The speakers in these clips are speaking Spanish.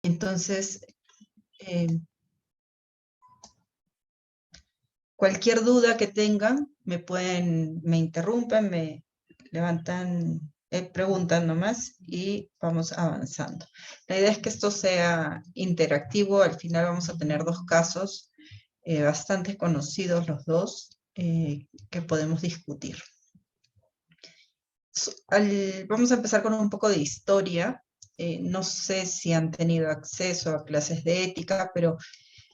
Entonces, cualquier duda que tengan, me interrumpen, me levantan, preguntan nomás y vamos avanzando. La idea es que esto sea interactivo, al final vamos a tener dos casos bastante conocidos los dos que podemos discutir. Vamos a empezar con un poco de historia. No sé si han tenido acceso a clases de ética, pero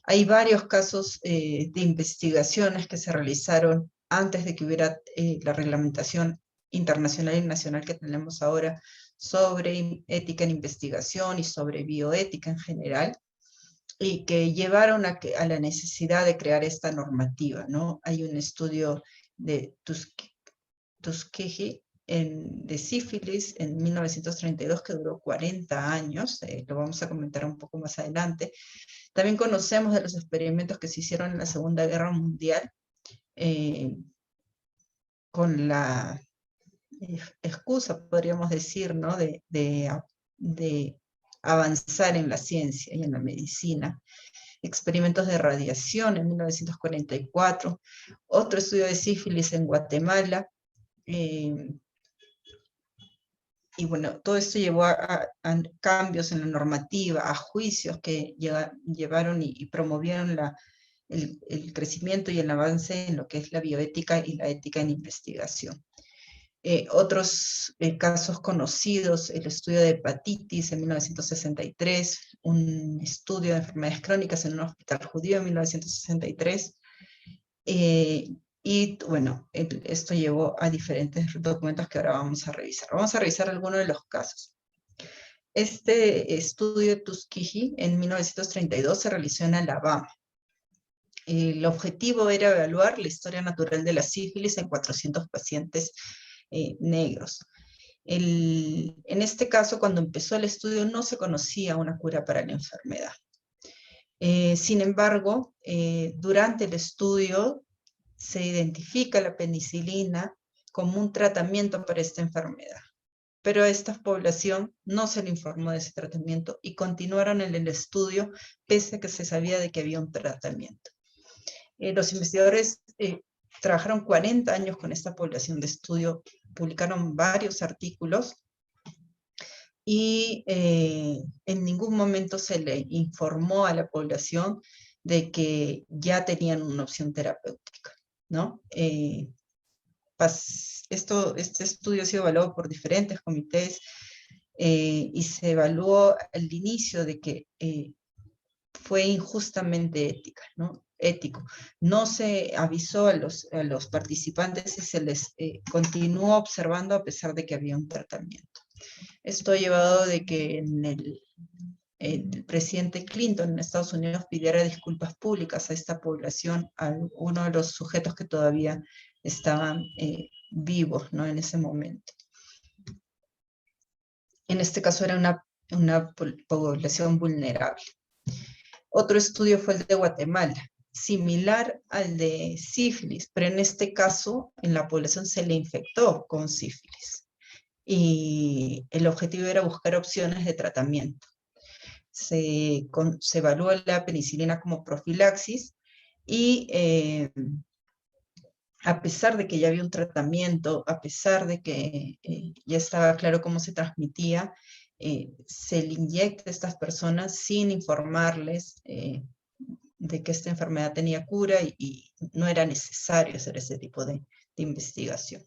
hay varios casos de investigaciones que se realizaron antes de que hubiera la reglamentación internacional y nacional que tenemos ahora sobre ética en investigación y sobre bioética en general, y que llevaron a la necesidad de crear esta normativa, ¿no? Hay un estudio de Tuskegee de sífilis en 1932 que duró 40 años, lo vamos a comentar un poco más adelante. También conocemos de los experimentos que se hicieron en la Segunda Guerra Mundial con la excusa, podríamos decir, ¿no? de avanzar en la ciencia y en la medicina. Experimentos de radiación en 1944, otro estudio de sífilis en Guatemala, y bueno, todo esto llevó a cambios en la normativa, a juicios que llevaron y promovieron el crecimiento y el avance en lo que es la bioética y la ética en investigación. Otros casos conocidos, el estudio de hepatitis en 1963, un estudio de enfermedades crónicas en un hospital judío en 1963, y bueno, esto llevó a diferentes documentos que ahora vamos a revisar. Vamos a revisar algunos de los casos. Este estudio de Tuskegee en 1932 se realizó en Alabama. El objetivo era evaluar la historia natural de la sífilis en 400 pacientes negros. En este caso, cuando empezó el estudio, no se conocía una cura para la enfermedad. Sin embargo, durante el estudio se identifica la penicilina como un tratamiento para esta enfermedad. Pero a esta población no se le informó de ese tratamiento y continuaron en el estudio pese a que se sabía de que había un tratamiento. Los investigadores trabajaron 40 años con esta población de estudio, publicaron varios artículos y en ningún momento se le informó a la población de que ya tenían una opción terapéutica, ¿no? Este estudio ha sido evaluado por diferentes comités y se evaluó al inicio de que fue injustamente ético. No se avisó a los participantes y se les continuó observando a pesar de que había un tratamiento. Esto ha llevado de que el presidente Clinton en Estados Unidos pidiera disculpas públicas a esta población, a uno de los sujetos que todavía estaban vivos, ¿no? En ese momento. En este caso era una población vulnerable. Otro estudio fue el de Guatemala, similar al de sífilis, pero en este caso en la población se le infectó con sífilis. Y el objetivo era buscar opciones de tratamiento. Se evaluó la penicilina como profilaxis y a pesar de que ya había un tratamiento, a pesar de que ya estaba claro cómo se transmitía, se le inyecta a estas personas sin informarles de que esta enfermedad tenía cura y no era necesario hacer ese tipo de investigación.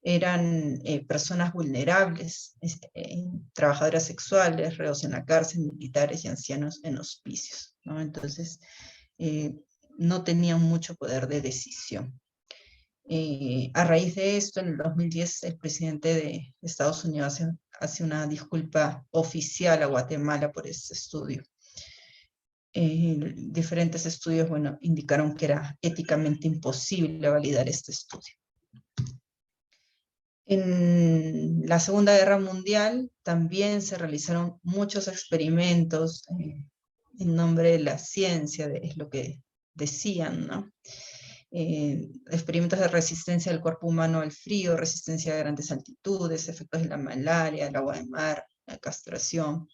Eran personas vulnerables, trabajadoras sexuales, reos en la cárcel, militares y ancianos en hospicios, ¿no? Entonces, no tenían mucho poder de decisión. A raíz de esto, en el 2010, el presidente de Estados Unidos hace una disculpa oficial a Guatemala por este estudio. Diferentes estudios, bueno, indicaron que era éticamente imposible validar este estudio. En la Segunda Guerra Mundial también se realizaron muchos experimentos en nombre de la ciencia, es lo que decían, ¿no? Experimentos de resistencia del cuerpo humano al frío, resistencia a grandes altitudes, efectos de la malaria, el agua de mar, la castración.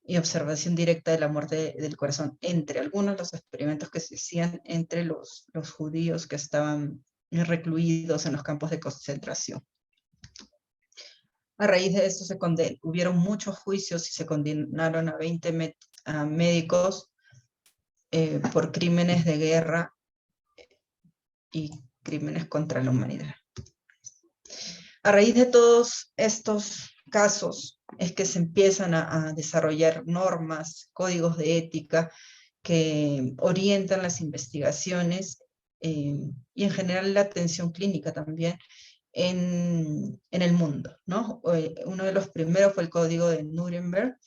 y observación directa de la muerte del corazón, entre algunos de los experimentos que se hacían entre los judíos que estaban recluidos en los campos de concentración. A raíz de esto hubieron muchos juicios y se condenaron a 20 médicos por crímenes de guerra y crímenes contra la humanidad. A raíz de todos estos casos es que se empiezan a desarrollar normas, códigos de ética que orientan las investigaciones y en general la atención clínica también en el mundo, ¿no? Uno de los primeros fue el Código de Nuremberg,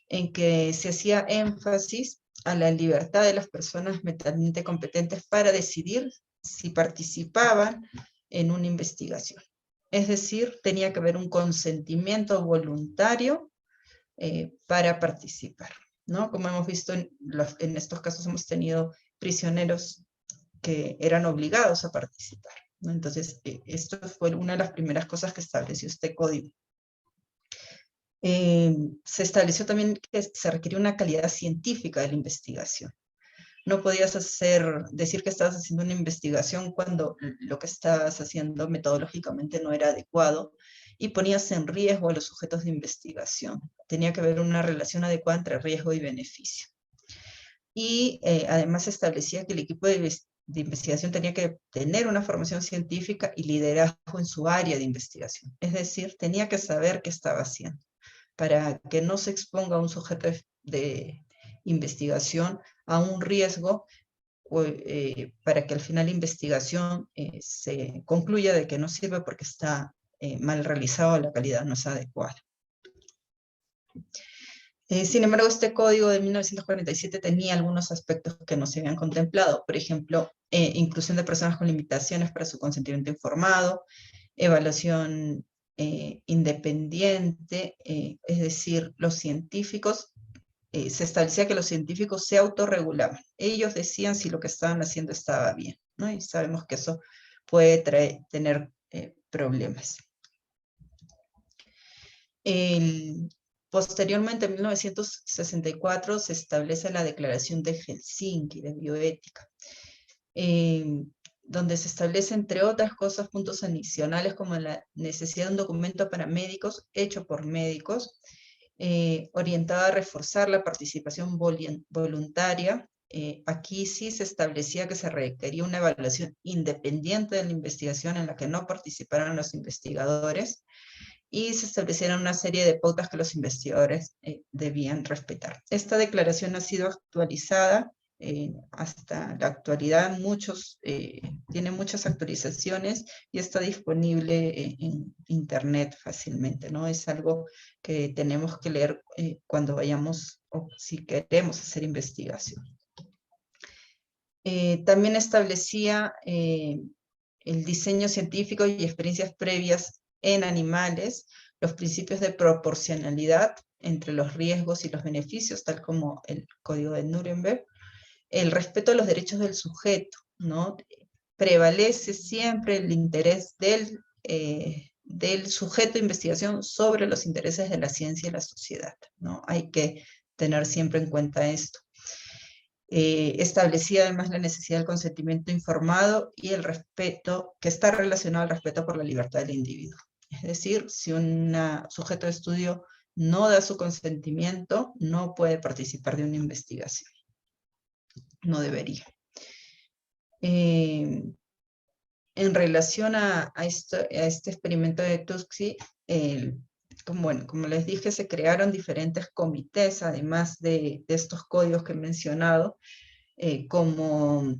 en que se hacía énfasis a la libertad de las personas mentalmente competentes para decidir si participaban en una investigación. Es decir, tenía que haber un consentimiento voluntario para participar, ¿no? Como hemos visto en estos casos hemos tenido prisioneros que eran obligados a participar, ¿no? Entonces, esto fue una de las primeras cosas que estableció este código. Se estableció también que se requería una calidad científica de la investigación. No podías decir que estabas haciendo una investigación cuando lo que estabas haciendo metodológicamente no era adecuado y ponías en riesgo a los sujetos de investigación. Tenía que haber una relación adecuada entre riesgo y beneficio. Y además se establecía que el equipo de investigación tenía que tener una formación científica y liderazgo en su área de investigación. Es decir, tenía que saber qué estaba haciendo para que no se exponga a un sujeto de investigación a un riesgo para que al final la investigación se concluya de que no sirve porque está mal realizado, la calidad no es adecuada. Sin embargo, este código de 1947 tenía algunos aspectos que no se habían contemplado. Por ejemplo, inclusión de personas con limitaciones para su consentimiento informado, evaluación independiente, es decir, los científicos, se establecía que los científicos se autorregulaban. Ellos decían si lo que estaban haciendo estaba bien, ¿no? Y sabemos que eso puede tener problemas. Posteriormente, en 1964, se establece la Declaración de Helsinki de bioética, donde se establece, entre otras cosas, puntos adicionales como la necesidad de un documento para médicos hecho por médicos, orientada a reforzar la participación voluntaria. Aquí sí se establecía que se requería una evaluación independiente de la investigación en la que no participaran los investigadores, y se establecieron una serie de pautas que los investigadores debían respetar. Esta declaración ha sido actualizada hasta la actualidad, tiene muchas actualizaciones y está disponible en internet fácilmente, ¿no? Es algo que tenemos que leer cuando vayamos o si queremos hacer investigación. También establecía el diseño científico y experiencias previas en animales, los principios de proporcionalidad entre los riesgos y los beneficios, tal como el Código de Nuremberg, el respeto a los derechos del sujeto, ¿no? Prevalece siempre el interés del sujeto de investigación sobre los intereses de la ciencia y la sociedad, ¿no? Hay que tener siempre en cuenta esto. Establecía además la necesidad del consentimiento informado y el respeto, que está relacionado al respeto por la libertad del individuo. Es decir, si un sujeto de estudio no da su consentimiento, no puede participar de una investigación. No debería. En relación a este experimento de Tuskegee, como les dije, se crearon diferentes comités, además de estos códigos que he mencionado, como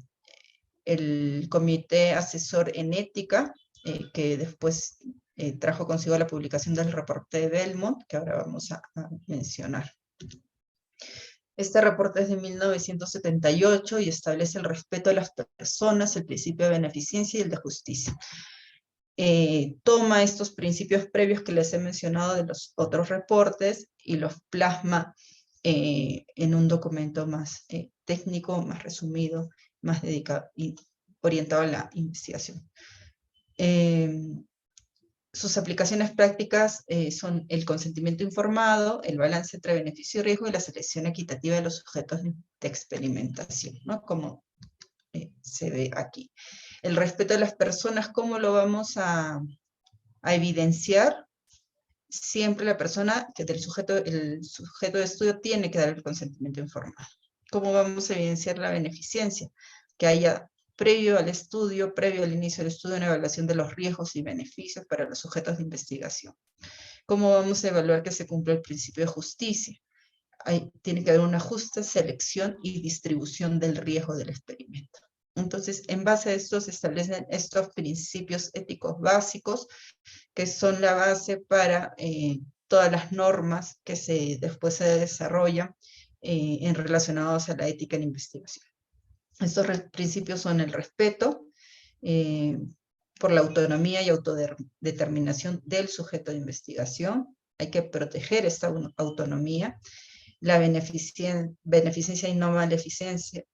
el Comité Asesor en Ética, que después trajo consigo la publicación del reporte de Belmont, que ahora vamos a mencionar. Este reporte es de 1978 y establece el respeto a las personas, el principio de beneficencia y el de justicia. Toma estos principios previos que les he mencionado de los otros reportes y los plasma en un documento más técnico, más resumido, más dedicado y orientado a la investigación. sus aplicaciones prácticas son el consentimiento informado, el balance entre beneficio y riesgo y la selección equitativa de los sujetos de experimentación, ¿no? Como se ve aquí. El respeto de las personas, ¿cómo lo vamos a evidenciar? Siempre la persona, el sujeto de estudio tiene que dar el consentimiento informado. ¿Cómo vamos a evidenciar la beneficencia? Que haya previo al estudio, previo al inicio del estudio, una evaluación de los riesgos y beneficios para los sujetos de investigación. ¿Cómo vamos a evaluar que se cumple el principio de justicia? Tiene que haber una justa selección y distribución del riesgo del experimento. Entonces, en base a esto se establecen estos principios éticos básicos que son la base para todas las normas que después se desarrollan en relacionados a la ética en investigación. Estos principios son el respeto por la autonomía y autodeterminación del sujeto de investigación. Hay que proteger esta autonomía, la beneficencia y no maleficencia.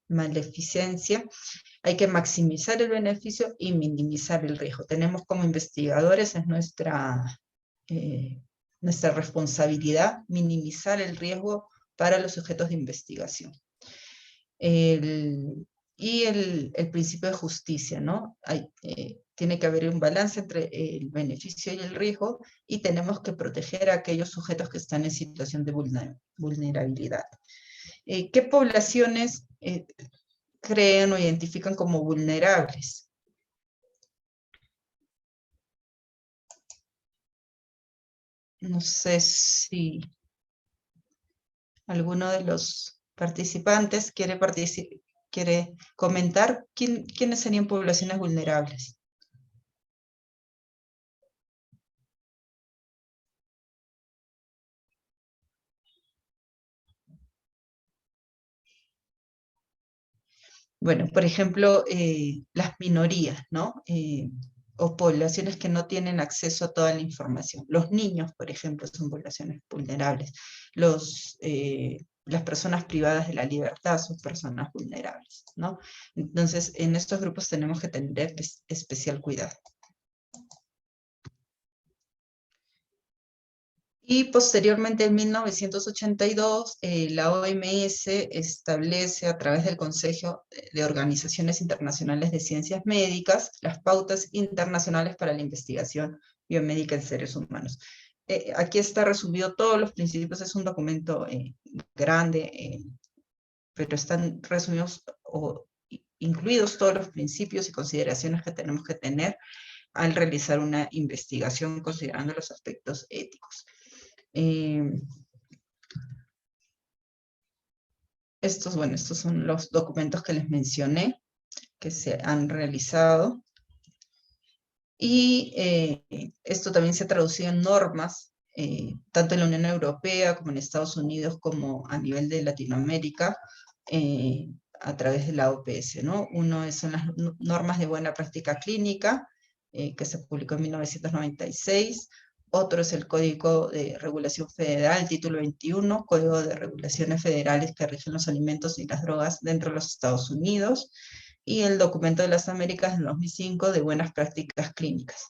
Hay que maximizar el beneficio y minimizar el riesgo. Tenemos como investigadores, es nuestra responsabilidad minimizar el riesgo para los sujetos de investigación. Y el principio de justicia, ¿no? Tiene que haber un balance entre el beneficio y el riesgo y tenemos que proteger a aquellos sujetos que están en situación de vulnerabilidad. ¿Qué poblaciones creen o identifican como vulnerables? No sé si alguno de los participantes quiere comentar quiénes serían poblaciones vulnerables. Bueno, por ejemplo, las minorías, ¿no? O poblaciones que no tienen acceso a toda la información. Los niños, por ejemplo, son poblaciones vulnerables. Las personas privadas de la libertad son personas vulnerables, ¿no? Entonces, en estos grupos tenemos que tener especial cuidado. Y posteriormente, en 1982, la OMS establece a través del Consejo de Organizaciones Internacionales de Ciencias Médicas las pautas internacionales para la investigación biomédica en seres humanos. Aquí está resumido todos los principios, es un documento grande, pero están resumidos o incluidos todos los principios y consideraciones que tenemos que tener al realizar una investigación considerando los aspectos éticos. Estos son los documentos que les mencioné, que se han realizado. Y esto también se ha traducido en normas, tanto en la Unión Europea como en Estados Unidos, como a nivel de Latinoamérica, a través de la OPS, ¿no? Uno son las normas de buena práctica clínica, que se publicó en 1996. Otro es el Código de Regulación Federal, título 21, Código de Regulaciones Federales que rigen los alimentos y las drogas dentro de los Estados Unidos, y el Documento de las Américas del 2005 de Buenas Prácticas Clínicas.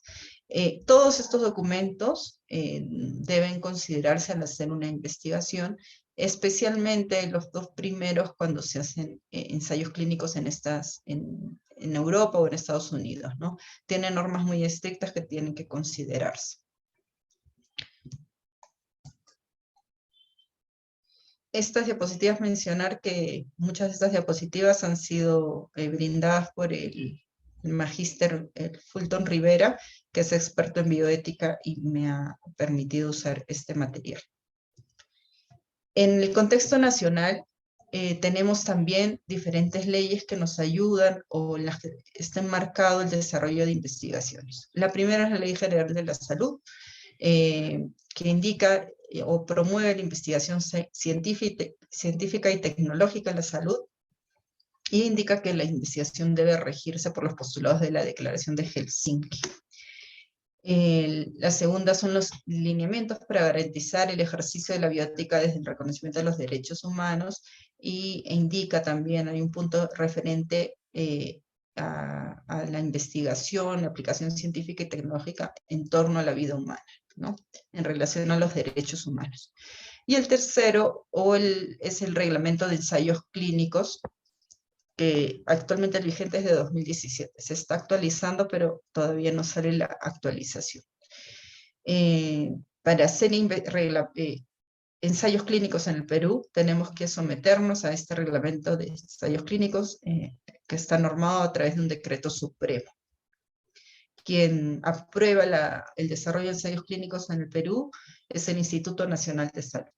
Todos estos documentos deben considerarse al hacer una investigación, especialmente los dos primeros cuando se hacen ensayos clínicos en Europa o en Estados Unidos, ¿no? Tienen normas muy estrictas que tienen que considerarse. Estas diapositivas, mencionar que muchas de estas diapositivas han sido brindadas por el magíster Fulton Rivera, que es experto en bioética y me ha permitido usar este material. En el contexto nacional, tenemos también diferentes leyes que nos ayudan o en las que está enmarcado el desarrollo de investigaciones. La primera es la Ley General de la Salud, que indica o promueve la investigación científica y tecnológica en la salud, y indica que la investigación debe regirse por los postulados de la Declaración de Helsinki. La segunda son los lineamientos para garantizar el ejercicio de la bioética desde el reconocimiento de los derechos humanos, e indica también, hay un punto referente a la investigación, la aplicación científica y tecnológica en torno a la vida humana, ¿no? En relación a los derechos humanos. Y el tercero, es el reglamento de ensayos clínicos, que actualmente el vigente es de 2017. Se está actualizando, pero todavía no sale la actualización. Para hacer ensayos clínicos en el Perú, tenemos que someternos a este reglamento de ensayos clínicos que está normado a través de un decreto supremo. Quien aprueba el desarrollo de ensayos clínicos en el Perú es el Instituto Nacional de Salud.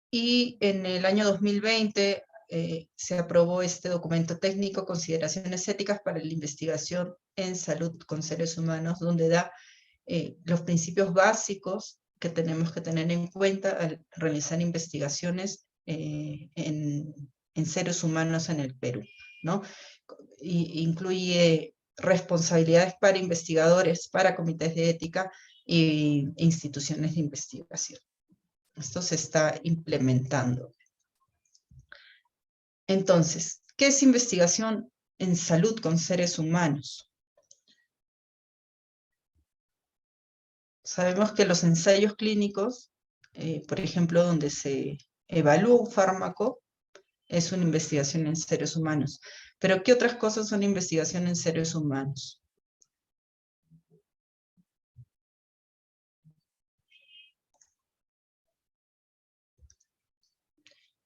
Y en el año 2020 se aprobó este documento técnico, Consideraciones Éticas para la Investigación en Salud con Seres Humanos, donde da los principios básicos que tenemos que tener en cuenta al realizar investigaciones en seres humanos en el Perú, ¿no? Incluye responsabilidades para investigadores, para comités de ética e instituciones de investigación. Esto se está implementando. Entonces, ¿qué es investigación en salud con seres humanos? Sabemos que los ensayos clínicos, por ejemplo, donde se evalúa un fármaco, es una investigación en seres humanos. Pero ¿qué otras cosas son investigación en seres humanos?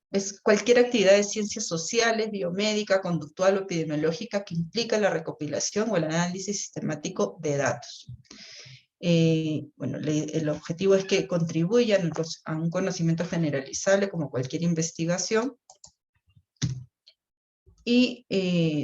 Es cualquier actividad de ciencias sociales, biomédica, conductual o epidemiológica que implica la recopilación o el análisis sistemático de datos. Bueno, el objetivo es que contribuyan a un conocimiento generalizable como cualquier investigación, y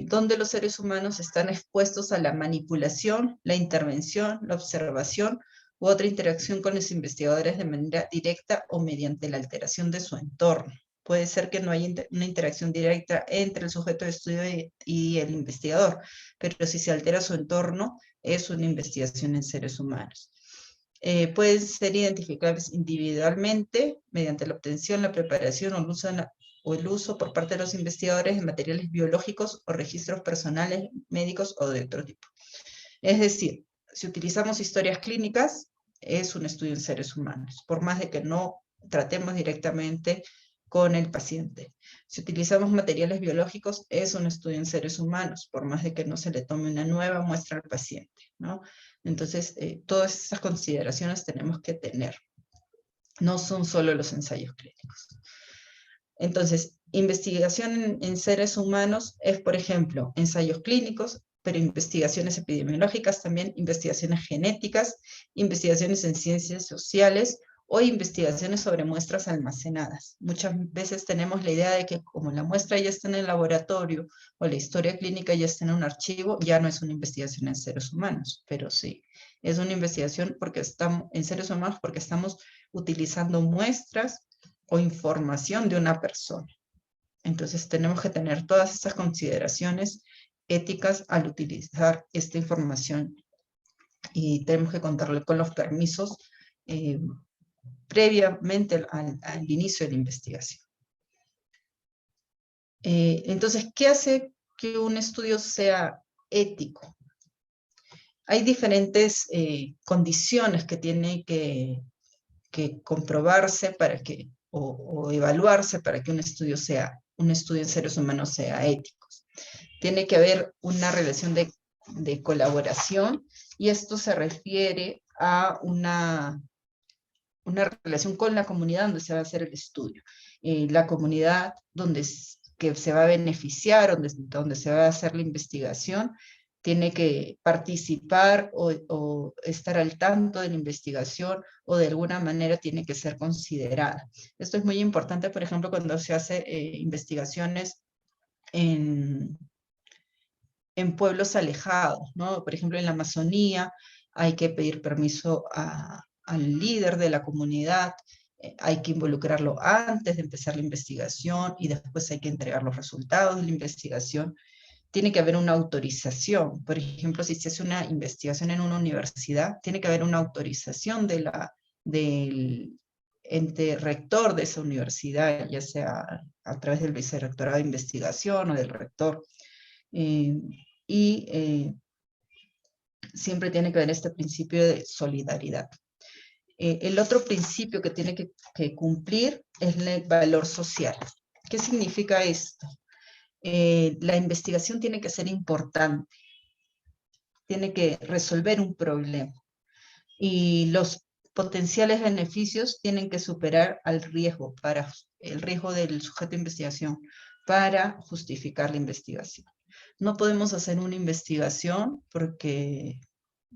donde los seres humanos están expuestos a la manipulación, la intervención, la observación u otra interacción con los investigadores de manera directa o mediante la alteración de su entorno. Puede ser que no haya una interacción directa entre el sujeto de estudio y el investigador, pero si se altera su entorno, es una investigación en seres humanos. Pueden ser identificables individualmente mediante la obtención, la preparación o el uso por parte de los investigadores de materiales biológicos o registros personales, médicos o de otro tipo. Es decir, si utilizamos historias clínicas, es un estudio en seres humanos, por más de que no tratemos directamente con el paciente. Si utilizamos materiales biológicos, es un estudio en seres humanos, por más de que no se le tome una nueva muestra al paciente, ¿no? Entonces, todas esas consideraciones tenemos que tener. No son solo los ensayos clínicos. Entonces, investigación en seres humanos es, por ejemplo, ensayos clínicos, pero investigaciones epidemiológicas también, investigaciones genéticas, investigaciones en ciencias sociales o investigaciones sobre muestras almacenadas. Muchas veces tenemos la idea de que como la muestra ya está en el laboratorio o la historia clínica ya está en un archivo, ya no es una investigación en seres humanos, pero sí, es una investigación porque estamos en seres humanos porque estamos utilizando muestras o información de una persona. Entonces tenemos que tener todas estas consideraciones éticas al utilizar esta información y tenemos que contarle con los permisos previamente al inicio de la investigación. Entonces, ¿qué hace que un estudio sea ético? Hay diferentes condiciones que tienen que comprobarse para que, o evaluarse para que un estudio en seres humanos sea ético. Tiene que haber una relación de colaboración, y esto se refiere a una relación con la comunidad donde se va a hacer el estudio. La comunidad que se va a beneficiar, donde se va a hacer la investigación, tiene que participar o estar al tanto de la investigación o de alguna manera tiene que ser considerada. Esto es muy importante, por ejemplo, cuando se hace investigaciones en pueblos alejados, ¿no? Por ejemplo, en la Amazonía hay que pedir permiso al líder de la comunidad, hay que involucrarlo antes de empezar la investigación y después hay que entregar los resultados de la investigación. Tiene que haber una autorización. Por ejemplo, si se hace una investigación en una universidad, tiene que haber una autorización del ente rector de esa universidad, ya sea a través del vicerrectorado de investigación o del rector. Y siempre tiene que haber este principio de solidaridad. El otro principio que tiene que cumplir es el valor social. ¿Qué significa esto? La investigación tiene que ser importante, tiene que resolver un problema y los potenciales beneficios tienen que superar el riesgo del sujeto de investigación para justificar la investigación. No podemos hacer una investigación porque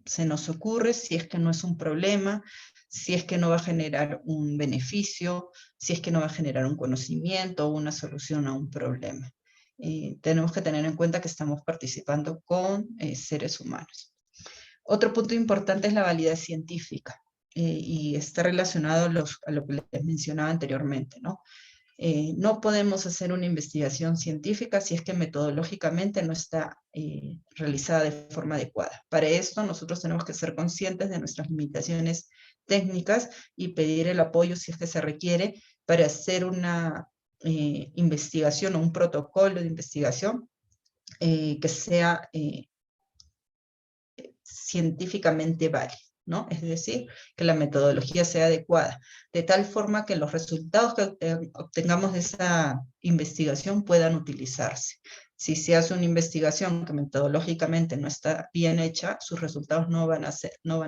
se nos ocurre, si es que no es un problema, si es que no va a generar un beneficio, si es que no va a generar un conocimiento o una solución a un problema. Tenemos que tener en cuenta que estamos participando con seres humanos. Otro punto importante es la validez científica, y está relacionado a lo que les mencionaba anteriormente, ¿no? No podemos hacer una investigación científica si es que metodológicamente no está realizada de forma adecuada. Para esto nosotros tenemos que ser conscientes de nuestras limitaciones técnicas y pedir el apoyo si es que se requiere para hacer una investigación o un protocolo de investigación que sea científicamente válido, ¿no? Es decir, que la metodología sea adecuada, de tal forma que los resultados que obtengamos de esa investigación puedan utilizarse. Si se hace una investigación que metodológicamente no está bien hecha, sus resultados no van a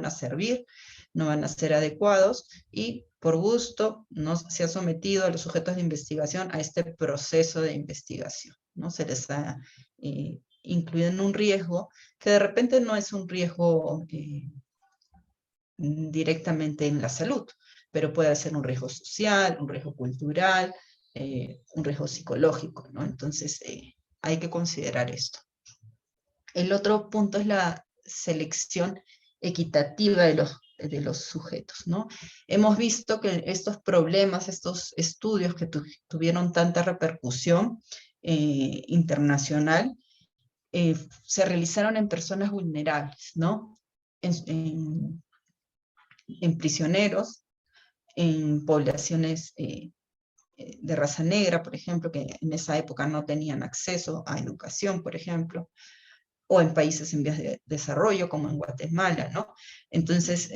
servir, no van a ser adecuados, y por gusto no se ha sometido a los sujetos de investigación a este proceso de investigación, ¿no? Se les ha incluido en un riesgo que de repente no es un riesgo directamente en la salud, pero puede ser un riesgo social, un riesgo cultural, un riesgo psicológico, ¿no? Entonces hay que considerar esto. El otro punto es la selección equitativa de los sujetos, ¿no? Hemos visto que estos problemas, estos estudios que tuvieron tanta repercusión internacional, se realizaron en personas vulnerables, ¿no? En prisioneros, en poblaciones de raza negra, por ejemplo, que en esa época no tenían acceso a educación, por ejemplo, o en países en vías de desarrollo, como en Guatemala, ¿no? Entonces,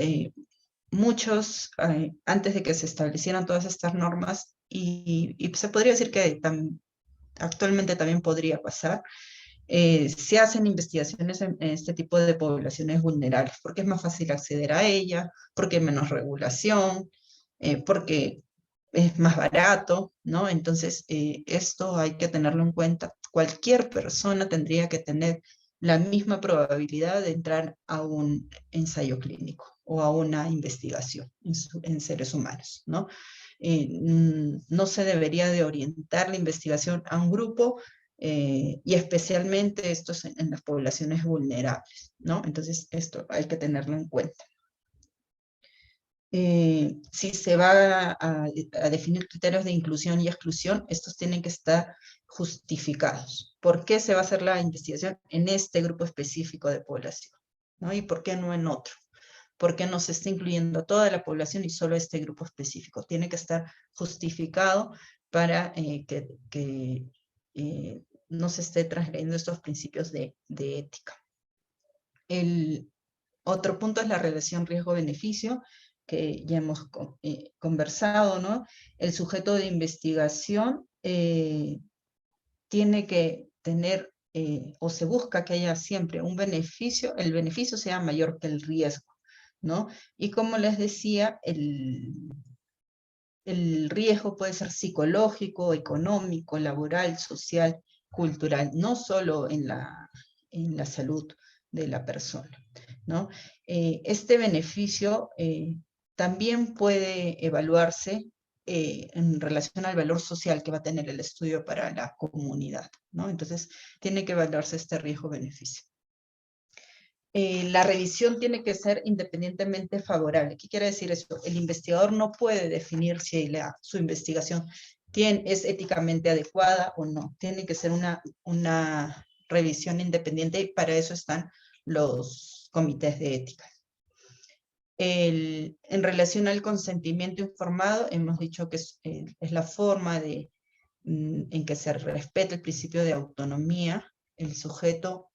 muchos, antes de que se establecieran todas estas normas, y se podría decir que actualmente también podría pasar, se hacen investigaciones en este tipo de poblaciones vulnerables, porque es más fácil acceder a ellas, porque hay menos regulación, porque es más barato, ¿no? Entonces, esto hay que tenerlo en cuenta. Cualquier persona tendría que tener la misma probabilidad de entrar a un ensayo clínico o a una investigación en seres humanos, ¿no? No se debería de orientar la investigación a un grupo, y especialmente esto en las poblaciones vulnerables, ¿no? Entonces, esto hay que tenerlo en cuenta. Si se va a definir criterios de inclusión y exclusión, estos tienen que estar justificados. ¿Por qué se va a hacer la investigación en este grupo específico de población, ¿no? ¿Y por qué no en otro? ¿Por qué no se está incluyendo a toda la población y solo este grupo específico? Tiene que estar justificado para que no se esté transgrediendo estos principios de ética. El otro punto es la relación riesgo-beneficio, que ya hemos conversado, ¿no? El sujeto de investigación tiene que tener, o se busca que haya siempre un beneficio, el beneficio sea mayor que el riesgo, ¿no? Y como les decía, el riesgo puede ser psicológico, económico, laboral, social, cultural, no solo en la salud de la persona, ¿no? Este beneficio también puede evaluarse en relación al valor social que va a tener el estudio para la comunidad, ¿no? Entonces, tiene que evaluarse este riesgo-beneficio. La revisión tiene que ser independientemente favorable. ¿Qué quiere decir eso? El investigador no puede definir si su investigación es éticamente adecuada o no. Tiene que ser una revisión independiente, y para eso están los comités de ética. En relación al consentimiento informado, hemos dicho que es la forma en que se respeta el principio de autonomía. El sujeto,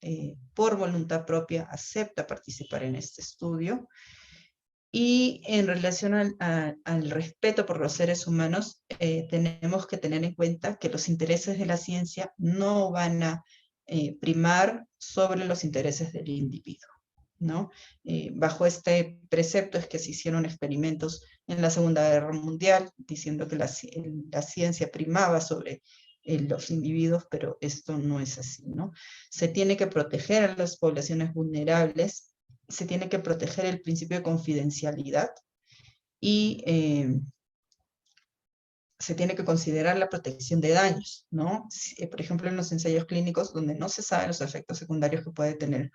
por voluntad propia, acepta participar en este estudio. Y en relación al respeto por los seres humanos, tenemos que tener en cuenta que los intereses de la ciencia no van a primar sobre los intereses del individuo, ¿no? Bajo este precepto es que se hicieron experimentos en la Segunda Guerra Mundial, diciendo que la ciencia primaba sobre los individuos, pero esto no es así, ¿no? Se tiene que proteger a las poblaciones vulnerables, se tiene que proteger el principio de confidencialidad y se tiene que considerar la protección de daños, ¿no? Por ejemplo, en los ensayos clínicos donde no se saben los efectos secundarios que puede tener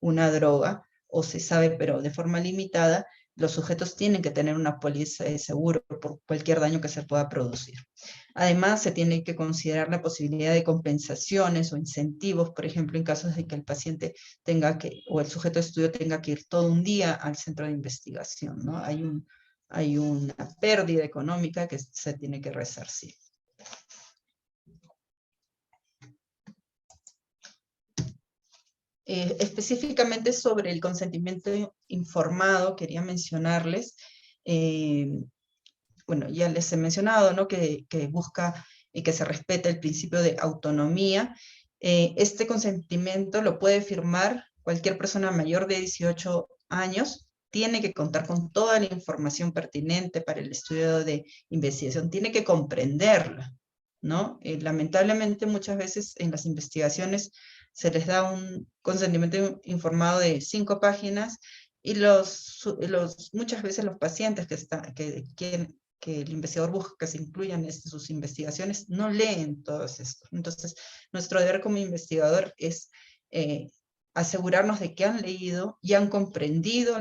una droga, o se sabe pero de forma limitada, los sujetos tienen que tener una póliza de seguro por cualquier daño que se pueda producir. Además, se tiene que considerar la posibilidad de compensaciones o incentivos, por ejemplo, en casos de que el paciente tenga que, o el sujeto de estudio tenga que ir todo un día al centro de investigación, ¿no? Hay una pérdida económica que se tiene que resarcir. Específicamente sobre el consentimiento informado, quería mencionarles, bueno, ya les he mencionado, ¿no? que busca y que se respete el principio de autonomía. Este consentimiento lo puede firmar cualquier persona mayor de 18 años, tiene que contar con toda la información pertinente para el estudio de investigación, tiene que comprenderla, ¿no? Lamentablemente muchas veces en las investigaciones se les da un consentimiento informado de 5 páginas y muchas veces los pacientes que quieren que el investigador busca que se incluyan en sus investigaciones, no leen todo esto. Entonces, nuestro deber como investigador es asegurarnos de que han leído y han comprendido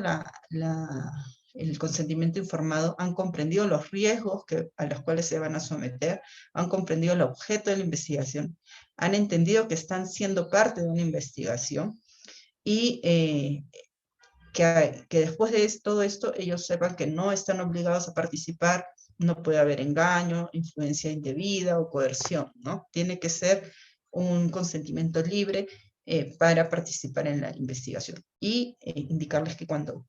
el consentimiento informado, han comprendido los riesgos a los cuales se van a someter, han comprendido el objeto de la investigación, han entendido que están siendo parte de una investigación y que después de todo esto ellos sepan que no están obligados a participar, no puede haber engaño, influencia indebida o coerción, ¿no? Tiene que ser un consentimiento libre para participar en la investigación y indicarles que cuando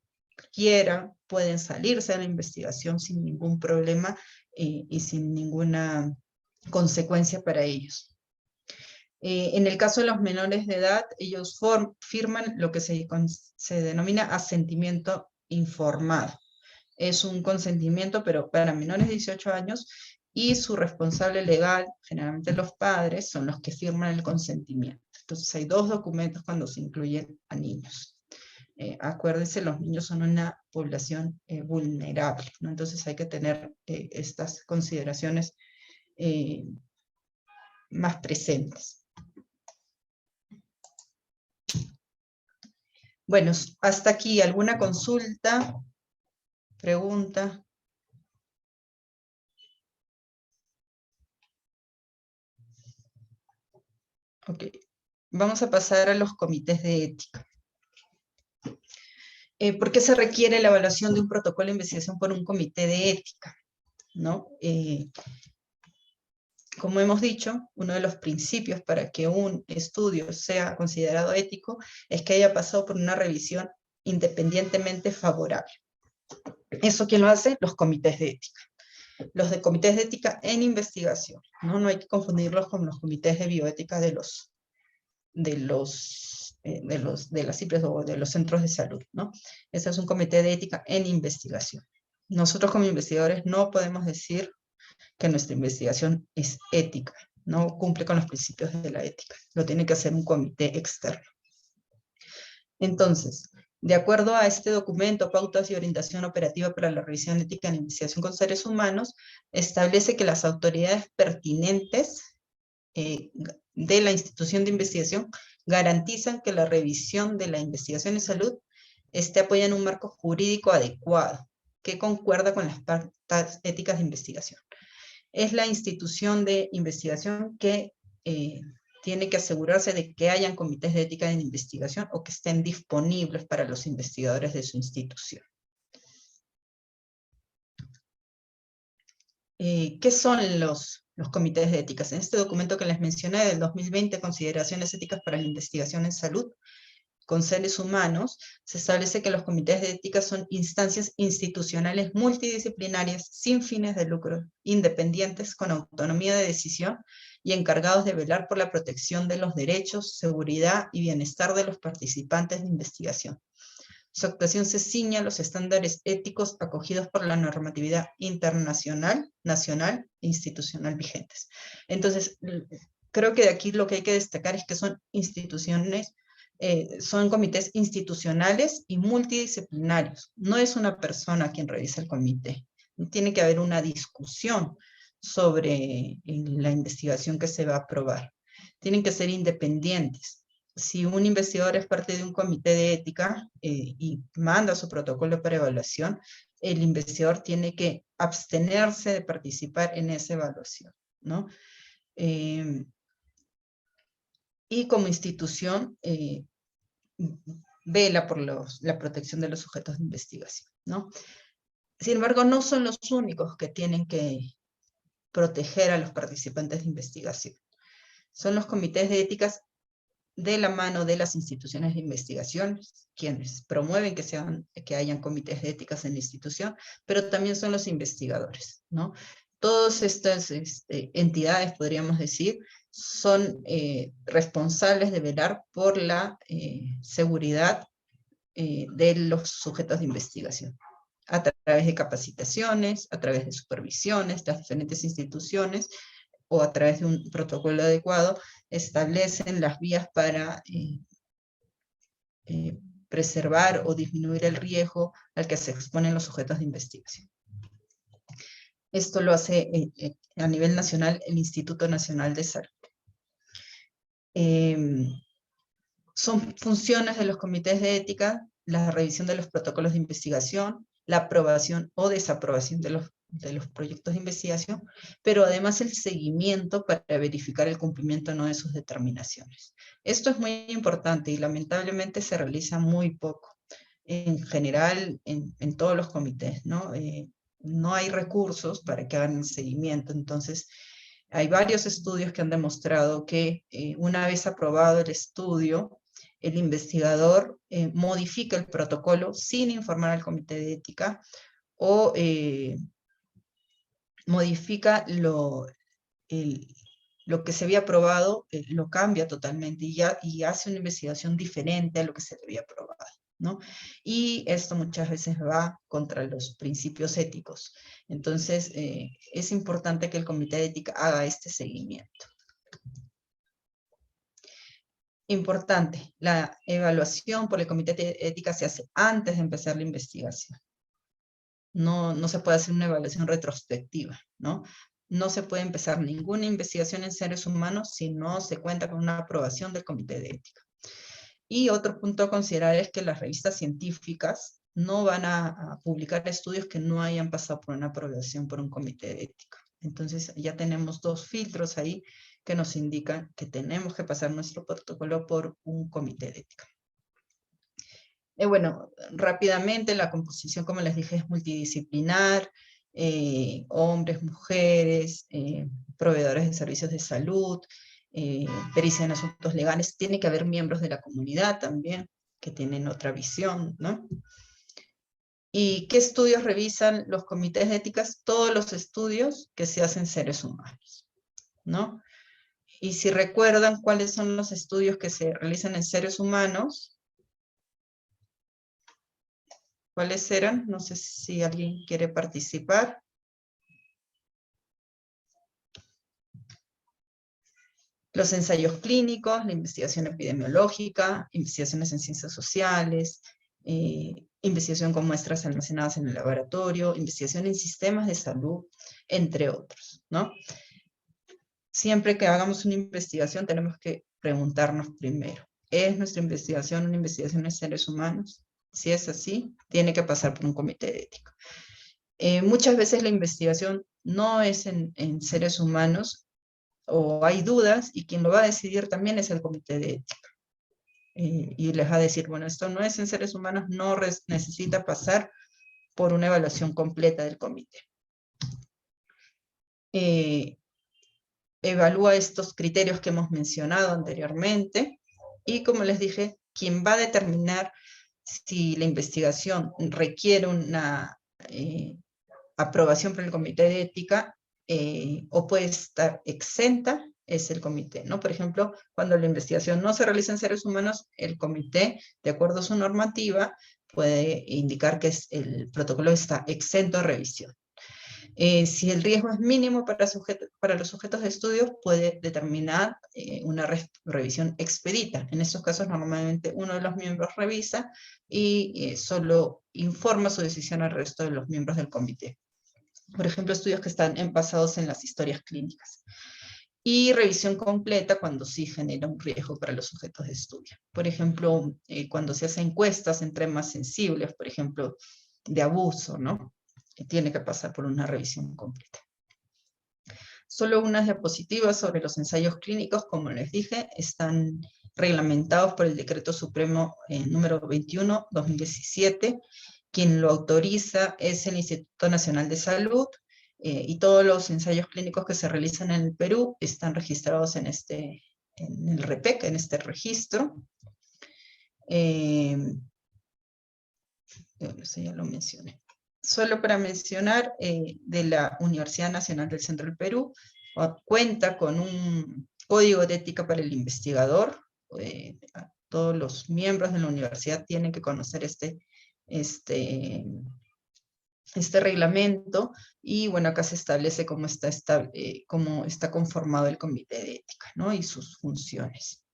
quieran pueden salirse de la investigación sin ningún problema y sin ninguna consecuencia para ellos. En el caso de los menores de edad, ellos firman lo que se denomina asentimiento informado. Es un consentimiento, pero para menores de 18 años, y su responsable legal, generalmente los padres, son los que firman el consentimiento. Entonces hay 2 documentos cuando se incluyen a niños. Acuérdense, los niños son una población vulnerable, ¿no? Entonces hay que tener estas consideraciones más presentes. Bueno, hasta aquí, ¿alguna consulta? ¿Pregunta? Ok, vamos a pasar a los comités de ética. ¿Por qué se requiere la evaluación de un protocolo de investigación por un comité de ética? ¿No? Como hemos dicho, uno de los principios para que un estudio sea considerado ético es que haya pasado por una revisión independientemente favorable. ¿Eso quién lo hace? Los comités de ética. Los de comités de ética en investigación, ¿no? No hay que confundirlos con los comités de bioética de las IPRES o de los centros de salud, ¿no? Ese es un comité de ética en investigación. Nosotros como investigadores no podemos decir que nuestra investigación es ética, no cumple con los principios de la ética, lo tiene que hacer un comité externo. Entonces, de acuerdo a este documento, Pautas y Orientación Operativa para la Revisión Ética en Investigación con Seres Humanos, establece que las autoridades pertinentes de la institución de investigación garantizan que la revisión de la investigación en salud esté apoyada en un marco jurídico adecuado, que concuerda con las pautas éticas de investigación. Es la institución de investigación que tiene que asegurarse de que hayan comités de ética en investigación o que estén disponibles para los investigadores de su institución. ¿Qué son los comités de éticas? En este documento que les mencioné del 2020, Consideraciones éticas para la investigación en salud con seres humanos, se establece que los comités de ética son instancias institucionales multidisciplinarias sin fines de lucro, independientes, con autonomía de decisión y encargados de velar por la protección de los derechos, seguridad y bienestar de los participantes de investigación. Su actuación se ciña a los estándares éticos acogidos por la normatividad internacional, nacional e institucional vigentes. Entonces, creo que de aquí lo que hay que destacar es que son instituciones, son comités institucionales y multidisciplinarios. No es una persona quien revisa el comité. Tiene que haber una discusión sobre la investigación que se va a aprobar. Tienen que ser independientes. Si un investigador es parte de un comité de ética y manda su protocolo para evaluación, el investigador tiene que abstenerse de participar en esa evaluación, ¿no? Y como institución, vela por la protección de los sujetos de investigación, ¿no? Sin embargo, no son los únicos que tienen que proteger a los participantes de investigación. Son los comités de éticas de la mano de las instituciones de investigación, quienes promueven que hayan comités de éticas en la institución, pero también son los investigadores, ¿no? Todas estas entidades, podríamos decir, son responsables de velar por la seguridad de los sujetos de investigación, a través de capacitaciones, a través de supervisiones, las diferentes instituciones, o a través de un protocolo adecuado, establecen las vías para preservar o disminuir el riesgo al que se exponen los sujetos de investigación. Esto lo hace a nivel nacional el Instituto Nacional de Salud. Son funciones de los comités de ética la revisión de los protocolos de investigación, la aprobación o desaprobación de los proyectos de investigación, pero además el seguimiento para verificar el cumplimiento o no de sus determinaciones. Esto es muy importante y lamentablemente se realiza muy poco. En general, en todos los comités, ¿no? No hay recursos para que hagan el seguimiento, entonces hay varios estudios que han demostrado que una vez aprobado el estudio, el investigador modifica el protocolo sin informar al comité de ética o modifica lo que se había aprobado, lo cambia totalmente y hace una investigación diferente a lo que se había aprobado, ¿no? Y esto muchas veces va contra los principios éticos. Entonces, es importante que el comité de ética haga este seguimiento. Importante, la evaluación por el comité de ética se hace antes de empezar la investigación. No se puede hacer una evaluación retrospectiva, ¿no? No se puede empezar ninguna investigación en seres humanos si no se cuenta con una aprobación del comité de ética. Y otro punto a considerar es que las revistas científicas no van a publicar estudios que no hayan pasado por una aprobación por un comité de ética. Entonces ya tenemos dos filtros ahí que nos indican que tenemos que pasar nuestro protocolo por un comité de ética. Bueno, rápidamente la composición, como les dije, es multidisciplinar, hombres, mujeres, proveedores de servicios de salud, pericia en asuntos legales. Tiene que haber miembros de la comunidad también, que tienen otra visión, ¿no? ¿Y qué estudios revisan los comités de éticas? Todos los estudios que se hacen seres humanos, ¿no? Y si recuerdan cuáles son los estudios que se realizan en seres humanos, ¿cuáles eran? No sé si alguien quiere participar. Los ensayos clínicos, la investigación epidemiológica, investigaciones en ciencias sociales, investigación con muestras almacenadas en el laboratorio, investigación en sistemas de salud, entre otros, ¿no? Siempre que hagamos una investigación tenemos que preguntarnos primero, ¿es nuestra investigación una investigación en seres humanos? Si es así, tiene que pasar por un comité de ética. Muchas veces la investigación no es en seres humanos, o hay dudas, y quien lo va a decidir también es el comité de ética. Y les va a decir, bueno, esto no es en seres humanos, no necesita pasar por una evaluación completa del comité. evalúa estos criterios que hemos mencionado anteriormente, y como les dije, quien va a determinar si la investigación requiere una aprobación por el comité de ética o puede estar exenta, es el comité, ¿no? Por ejemplo, cuando la investigación no se realiza en seres humanos, el comité, de acuerdo a su normativa, puede indicar que el protocolo está exento de revisión. Si el riesgo es mínimo para los sujetos de estudio, puede determinar una revisión expedita. En estos casos, normalmente uno de los miembros revisa y solo informa su decisión al resto de los miembros del comité. Por ejemplo, estudios que están basados en las historias clínicas. Y revisión completa cuando sí genera un riesgo para los sujetos de estudio. Por ejemplo, cuando se hacen encuestas en temas sensibles, por ejemplo, de abuso, ¿no? Tiene que pasar por una revisión completa. Solo unas diapositivas sobre los ensayos clínicos, como les dije, están reglamentados por el Decreto Supremo número 21/2017. Quien lo autoriza es el Instituto Nacional de Salud, y todos los ensayos clínicos que se realizan en el Perú están registrados en el REPEC, en este registro. Eso ya lo mencioné. Solo para mencionar, de la Universidad Nacional del Centro del Perú, cuenta con un código de ética para el investigador. Todos los miembros de la universidad tienen que conocer este reglamento, y bueno, acá se establece cómo está conformado el comité de ética, ¿no? Y sus funciones.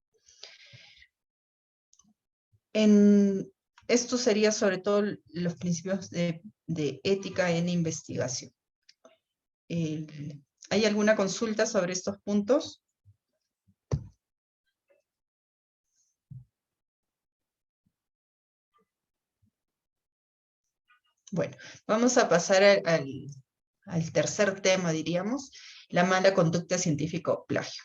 Esto sería sobre todo los principios de ética en investigación. ¿Hay alguna consulta sobre estos puntos? Bueno, vamos a pasar al tercer tema, diríamos, la mala conducta científica o plagio.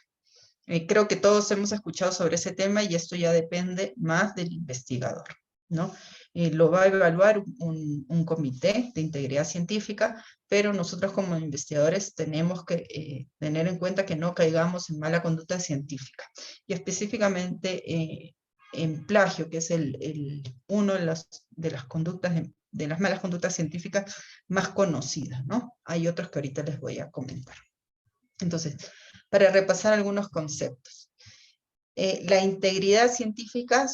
Creo que todos hemos escuchado sobre ese tema, y esto ya depende más del investigador, ¿no? Lo va a evaluar un comité de integridad científica, pero nosotros como investigadores tenemos que tener en cuenta que no caigamos en mala conducta científica, y específicamente en plagio, que es uno de las conductas de las malas conductas científicas más conocidas, ¿no? Hay otros que ahorita les voy a comentar. Entonces, para repasar algunos conceptos. La integridad científica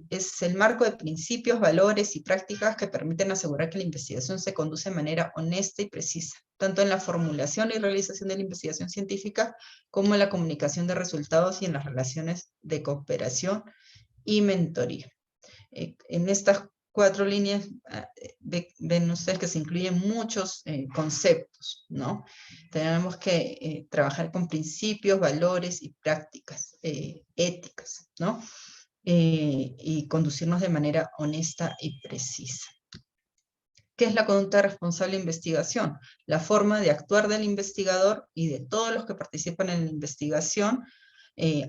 es el marco de principios, valores y prácticas que permiten asegurar que la investigación se conduce de manera honesta y precisa, tanto en la formulación y realización de la investigación científica, como en la comunicación de resultados y en las relaciones de cooperación y mentoría. En estas 4 líneas ven ustedes que se incluyen muchos conceptos, ¿no? Tenemos que trabajar con principios, valores y prácticas éticas, ¿no? Y conducirnos de manera honesta y precisa. ¿Qué es la conducta responsable de investigación? La forma de actuar del investigador y de todos los que participan en la investigación,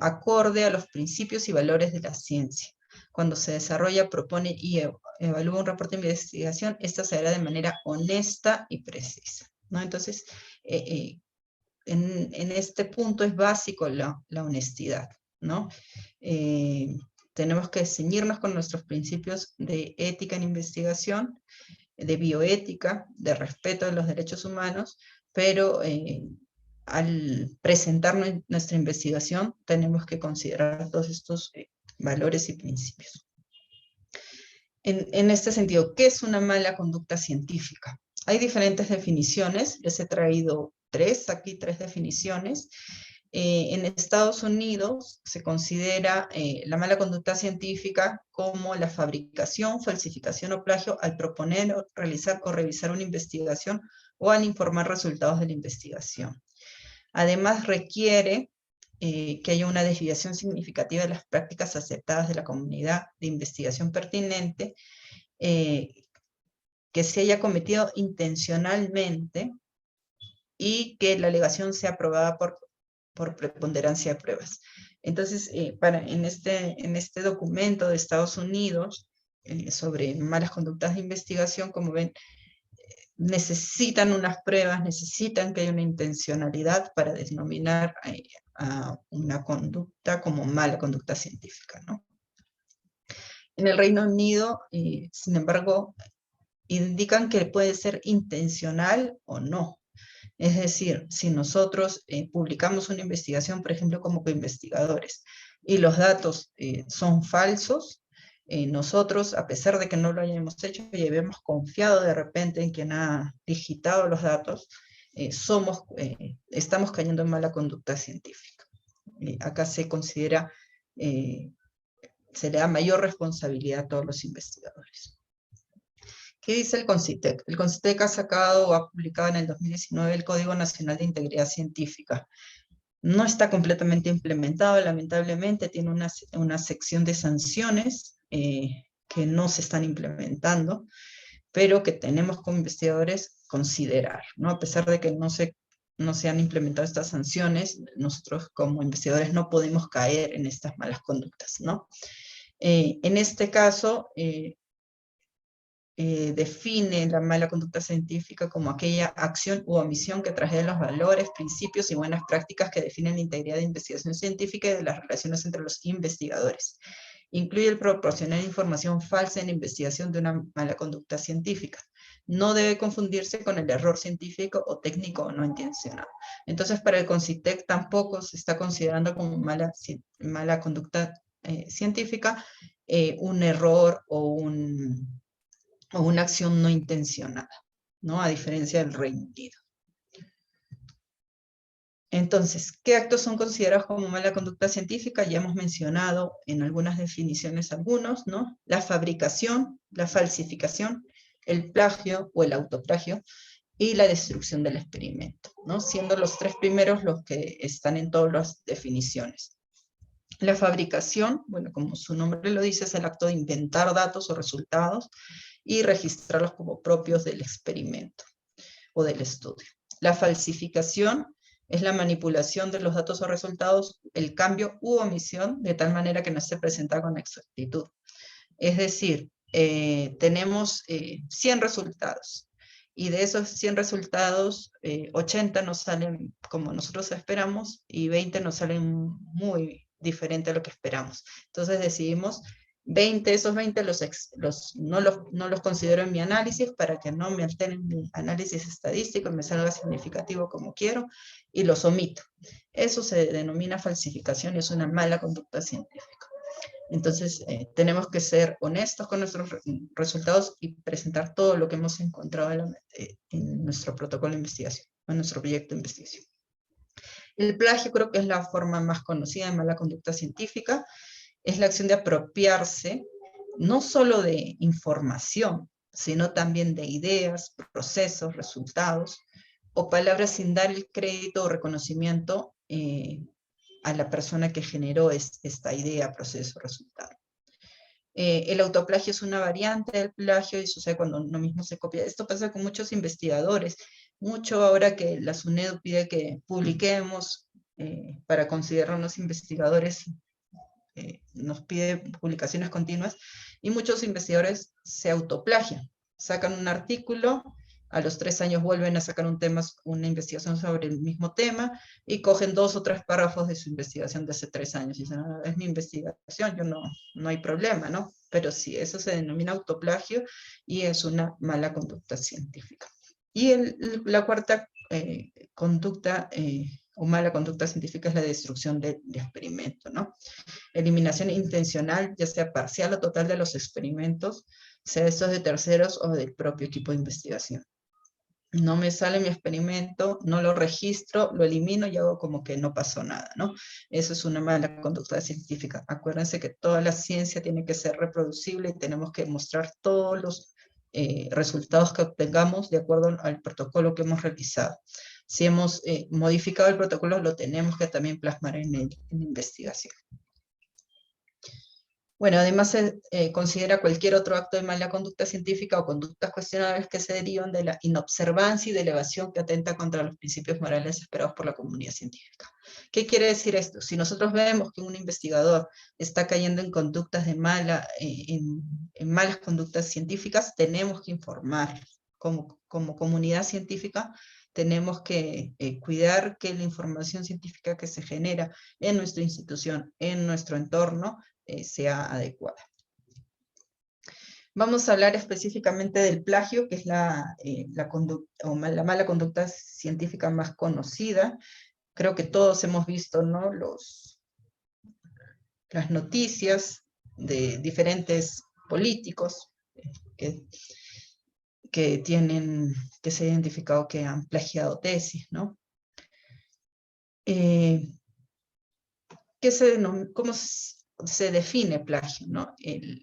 acorde a los principios y valores de la ciencia. Cuando se desarrolla, propone y evalúa un reporte de investigación, esta se hará de manera honesta y precisa, ¿no? Entonces, en este punto es básico la honestidad, ¿no? Tenemos que ceñirnos con nuestros principios de ética en investigación, de bioética, de respeto de los derechos humanos, pero al presentar nuestra investigación tenemos que considerar todos estos valores y principios. En este sentido, ¿qué es una mala conducta científica? Hay diferentes definiciones, les he traído tres definiciones. En Estados Unidos se considera la mala conducta científica como la fabricación, falsificación o plagio al proponer, realizar o revisar una investigación o al informar resultados de la investigación. Además, requiere que haya una desviación significativa de las prácticas aceptadas de la comunidad de investigación pertinente, que se haya cometido intencionalmente y que la alegación sea aprobada por preponderancia de pruebas. Entonces, en este documento de Estados Unidos sobre malas conductas de investigación, como ven, necesitan unas pruebas, necesitan que haya una intencionalidad para denominar a una conducta como mala conducta científica, ¿no? En el Reino Unido, sin embargo, indican que puede ser intencional o no. Es decir, si nosotros publicamos una investigación, por ejemplo, como coinvestigadores, y los datos son falsos, nosotros, a pesar de que no lo hayamos hecho y hayamos confiado de repente en quien ha digitado los datos, estamos cayendo en mala conducta científica. Acá se considera, se le da mayor responsabilidad a todos los investigadores. ¿Qué dice el CONCITEC? El CONCITEC ha sacado o ha publicado en el 2019 el Código Nacional de Integridad Científica. No está completamente implementado, lamentablemente, tiene una sección de sanciones que no se están implementando, pero que tenemos como investigadores considerar, ¿no? A pesar de que no se han implementado estas sanciones, nosotros como investigadores no podemos caer en estas malas conductas, ¿no? En este caso, define la mala conducta científica como aquella acción u omisión que trasladé los valores, principios y buenas prácticas que definen la integridad de investigación científica y de las relaciones entre los investigadores. Incluye el proporcionar información falsa en la investigación de una mala conducta científica. No debe confundirse con el error científico o técnico o no intencionado. Entonces, para el CONCITEC tampoco se está considerando como mala conducta científica un error o una acción no intencionada, ¿no? A diferencia del Reino Unido. Entonces, ¿qué actos son considerados como mala conducta científica? Ya hemos mencionado en algunas definiciones algunos, ¿no? La fabricación, la falsificación, el plagio o el autoplagio y la destrucción del experimento, ¿no? Siendo los tres primeros los que están en todas las definiciones. La fabricación, bueno, como su nombre lo dice, es el acto de inventar datos o resultados y registrarlos como propios del experimento o del estudio. La falsificación es la manipulación de los datos o resultados, el cambio u omisión, de tal manera que no esté presentada con exactitud. Es decir, tenemos 100 resultados, y de esos 100 resultados, 80 nos salen como nosotros esperamos, y 20 nos salen muy diferente a lo que esperamos. Entonces decidimos 20, esos 20 no los considero en mi análisis para que no me alteren mi análisis estadístico y me salga significativo como quiero, y los omito. Eso se denomina falsificación y es una mala conducta científica. Entonces, tenemos que ser honestos con nuestros resultados y presentar todo lo que hemos encontrado en nuestro protocolo de investigación, en nuestro proyecto de investigación. El plagio creo que es la forma más conocida de mala conducta científica. Es la acción de apropiarse no solo de información, sino también de ideas, procesos, resultados, o palabras sin dar el crédito o reconocimiento a la persona que generó esta idea, proceso, resultado. El autoplagio es una variante del plagio y sucede cuando uno mismo se copia. Esto pasa con muchos investigadores, mucho ahora que la SUNEDU pide que publiquemos para considerarnos investigadores, nos pide publicaciones continuas, y muchos investigadores se autoplagian, sacan un artículo, a los 3 años vuelven a sacar una investigación sobre el mismo tema, y cogen 2 o 3 párrafos de su investigación de hace 3 años, y dicen, ah, es mi investigación, no hay problema, ¿no? Pero sí, eso se denomina autoplagio, y es una mala conducta científica. Y la cuarta conducta o mala conducta científica es la destrucción del experimento, ¿no? Eliminación intencional, ya sea parcial o total de los experimentos, sea estos de terceros o del propio equipo de investigación. No me sale mi experimento, no lo registro, lo elimino y hago como que no pasó nada, ¿no? Eso es una mala conducta científica. Acuérdense que toda la ciencia tiene que ser reproducible y tenemos que mostrar todos los resultados que obtengamos de acuerdo al protocolo que hemos realizado. Si hemos modificado el protocolo, lo tenemos que también plasmar en la investigación. Bueno, además se considera cualquier otro acto de mala conducta científica o conductas cuestionables que se derivan de la inobservancia y de elevación que atenta contra los principios morales esperados por la comunidad científica. ¿Qué quiere decir esto? Si nosotros vemos que un investigador está cayendo en conductas en malas conductas científicas, tenemos que informar como comunidad científica tenemos que cuidar que la información científica que se genera en nuestra institución, en nuestro entorno, sea adecuada. Vamos a hablar específicamente del plagio, que es la mala conducta científica más conocida. Creo que todos hemos visto, ¿no?, las noticias de diferentes políticos que se ha identificado que han plagiado tesis, ¿no? ¿Cómo se define plagio, ¿no?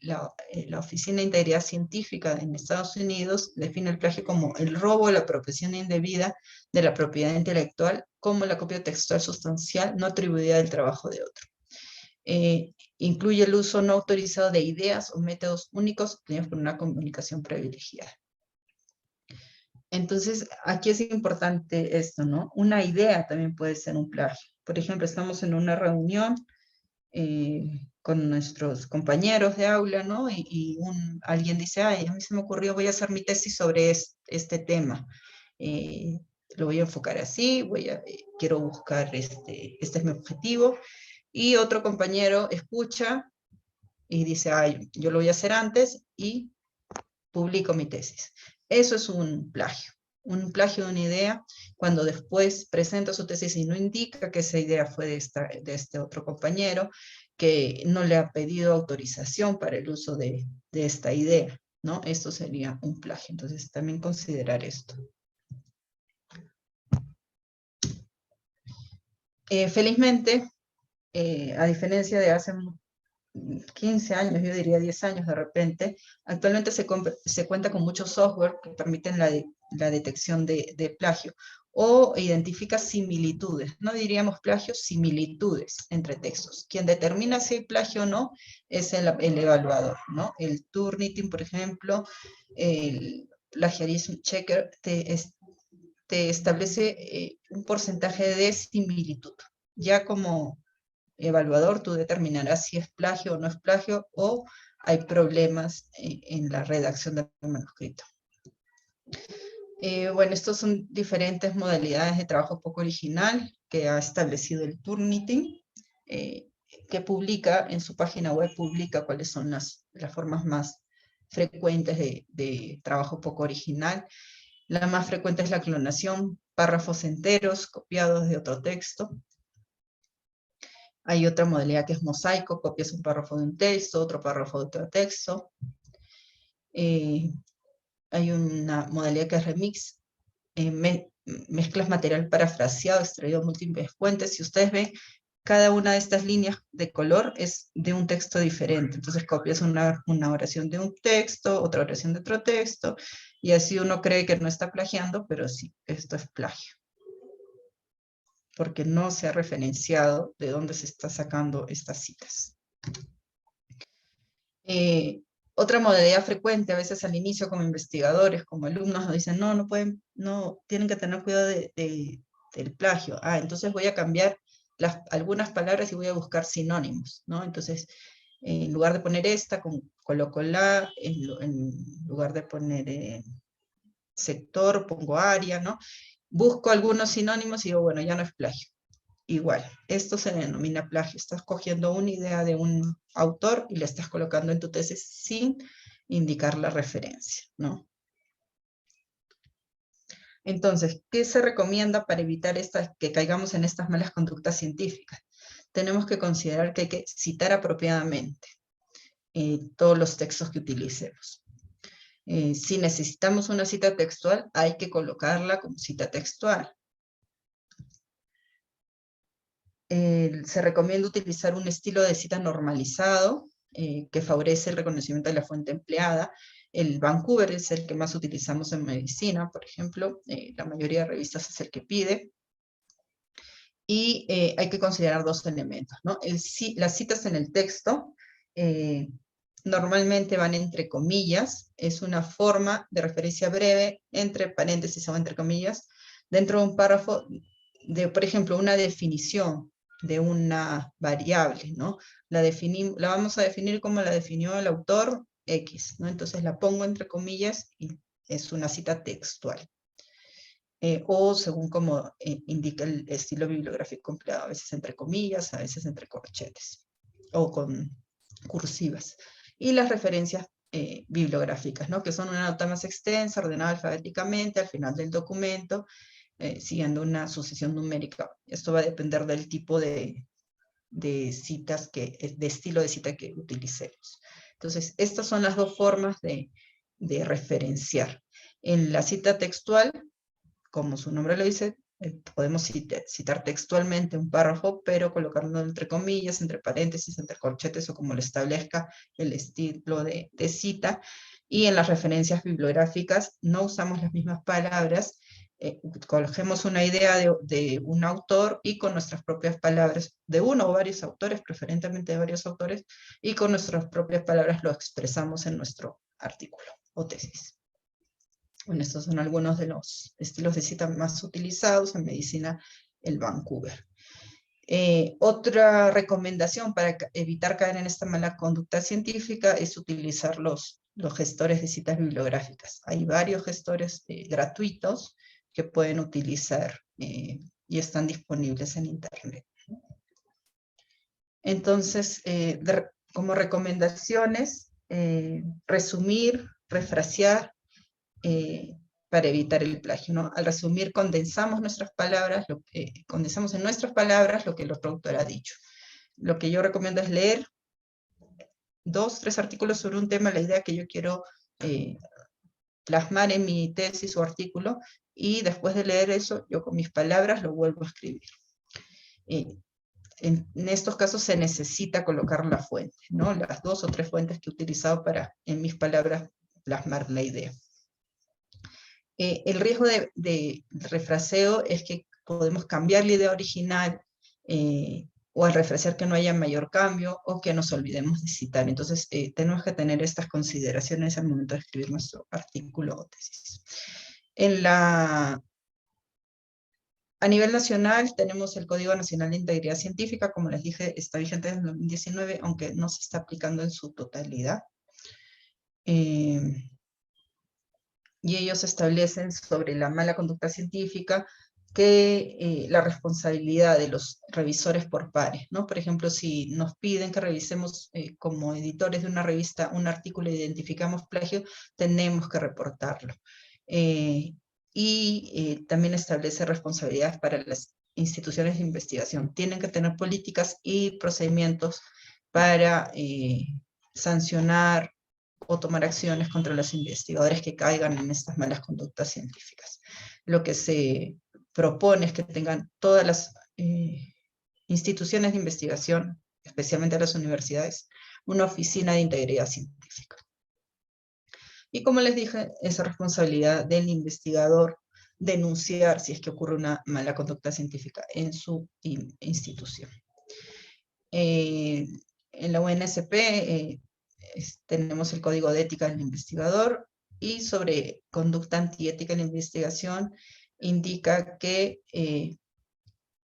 La Oficina de Integridad Científica en Estados Unidos define el plagio como el robo o la apropiación indebida de la propiedad intelectual como la copia textual sustancial no atribuida del trabajo de otro. Incluye el uso no autorizado de ideas o métodos únicos obtenidos por una comunicación privilegiada. Entonces, aquí es importante esto, ¿no? Una idea también puede ser un plagio. Por ejemplo, estamos en una reunión con nuestros compañeros de aula, ¿no? Alguien dice, ay, a mí se me ocurrió, voy a hacer mi tesis sobre este tema. Lo voy a enfocar así, quiero buscar, este es mi objetivo. Y otro compañero escucha y dice, ay, yo lo voy a hacer antes y publico mi tesis. Eso es un plagio de una idea, cuando después presenta su tesis y no indica que esa idea fue de este otro compañero, que no le ha pedido autorización para el uso de esta idea, ¿no? Esto sería un plagio, entonces también considerar esto. Felizmente, a diferencia de hace 15 años, yo diría 10 años de repente, actualmente se cuenta con muchos software que permiten la detección de plagio o identifica similitudes, no diríamos plagio, similitudes entre textos. Quien determina si hay plagio o no es el evaluador, ¿no? El Turnitin, por ejemplo, el Plagiarism Checker te establece un porcentaje de similitud. Ya como evaluador, tú determinarás si es plagio o no es plagio, o hay problemas en la redacción del manuscrito. Bueno, estos son diferentes modalidades de trabajo poco original que ha establecido el Turnitin, que publica en su página web, publica cuáles son las formas más frecuentes de trabajo poco original. La más frecuente es la clonación, párrafos enteros copiados de otro texto. Hay otra modalidad que es mosaico, copias un párrafo de un texto, otro párrafo de otro texto. Hay una modalidad que es remix, mezclas material parafraseado, extraído de múltiples fuentes. Si ustedes ven, cada una de estas líneas de color es de un texto diferente. Entonces copias una oración de un texto, otra oración de otro texto, y así uno cree que no está plagiando, pero sí, esto es plagio, porque no se ha referenciado de dónde se está sacando estas citas. Otra modalidad frecuente, a veces al inicio como investigadores, como alumnos, nos dicen, no pueden, tienen que tener cuidado del plagio. Entonces voy a cambiar algunas palabras y voy a buscar sinónimos, ¿no? Entonces, en lugar de poner esta, coloco la, en lugar de poner sector, pongo área, ¿no? Busco algunos sinónimos y digo, bueno, ya no es plagio. Igual, esto se denomina plagio. Estás cogiendo una idea de un autor y la estás colocando en tu tesis sin indicar la referencia, ¿no? Entonces, ¿qué se recomienda para evitar que caigamos en estas malas conductas científicas? Tenemos que considerar que hay que citar apropiadamente todos los textos que utilicemos. Si necesitamos una cita textual, hay que colocarla como cita textual. Se recomienda utilizar un estilo de cita normalizado que favorece el reconocimiento de la fuente empleada. El Vancouver es el que más utilizamos en medicina, por ejemplo. La mayoría de revistas es el que pide. Y hay que considerar dos elementos, ¿no? Las citas en el texto normalmente van entre comillas. Es una forma de referencia breve entre paréntesis o entre comillas dentro de un párrafo de, por ejemplo, una definición de una variable, ¿no? La vamos a definir como la definió el autor X, ¿no? Entonces la pongo entre comillas y es una cita textual. O según como indica el estilo bibliográfico empleado, a veces entre comillas, a veces entre corchetes, o con cursivas. Y las referencias bibliográficas, ¿no? Que son una nota más extensa, ordenada alfabéticamente al final del documento, siguiendo una sucesión numérica. Esto va a depender del tipo de citas, de estilo de cita que utilicemos. Entonces, estas son las dos formas de referenciar. En la cita textual, como su nombre lo dice, podemos citar textualmente un párrafo, pero colocarlo entre comillas, entre paréntesis, entre corchetes, o como lo establezca el estilo de cita. Y en las referencias bibliográficas no usamos las mismas palabras, cogemos una idea de un autor y con nuestras propias palabras, de uno o varios autores, preferentemente de varios autores, y con nuestras propias palabras lo expresamos en nuestro artículo o tesis. Bueno, estos son algunos de los estilos de cita más utilizados en medicina, el Vancouver. Otra recomendación para evitar caer en esta mala conducta científica es utilizar los gestores de citas bibliográficas. Hay varios gestores gratuitos que pueden utilizar y están disponibles en Internet. Entonces, como recomendaciones, resumir, refrasear, para evitar el plagio, ¿no? Al resumir, condensamos nuestras palabras, condensamos en nuestras palabras lo que el otro autor ha dicho. Lo que yo recomiendo es leer 2, 3 artículos sobre un tema, la idea que yo quiero plasmar en mi tesis o artículo, y después de leer eso, yo con mis palabras lo vuelvo a escribir. En estos casos se necesita colocar la fuente, ¿no? Las 2 o 3 fuentes que he utilizado para, en mis palabras, plasmar la idea. El riesgo de refraseo es que podemos cambiar la idea original, o al refrasear que no haya mayor cambio, o que nos olvidemos de citar. Entonces, tenemos que tener estas consideraciones al momento de escribir nuestro artículo o tesis. A nivel nacional tenemos el Código Nacional de Integridad Científica, como les dije, está vigente desde el 2019, aunque no se está aplicando en su totalidad. Y ellos establecen sobre la mala conducta científica que la responsabilidad de los revisores por pares, ¿no? Por ejemplo, si nos piden que revisemos como editores de una revista un artículo e identificamos plagio, tenemos que reportarlo. También establece responsabilidades para las instituciones de investigación. Tienen que tener políticas y procedimientos para sancionar o tomar acciones contra los investigadores que caigan en estas malas conductas científicas. Lo que se propone es que tengan todas las instituciones de investigación, especialmente las universidades, una oficina de integridad científica. Y como les dije, es responsabilidad del investigador denunciar si es que ocurre una mala conducta científica en su institución. En la UNSP tenemos el Código de Ética del Investigador, y sobre conducta antiética en la investigación indica que,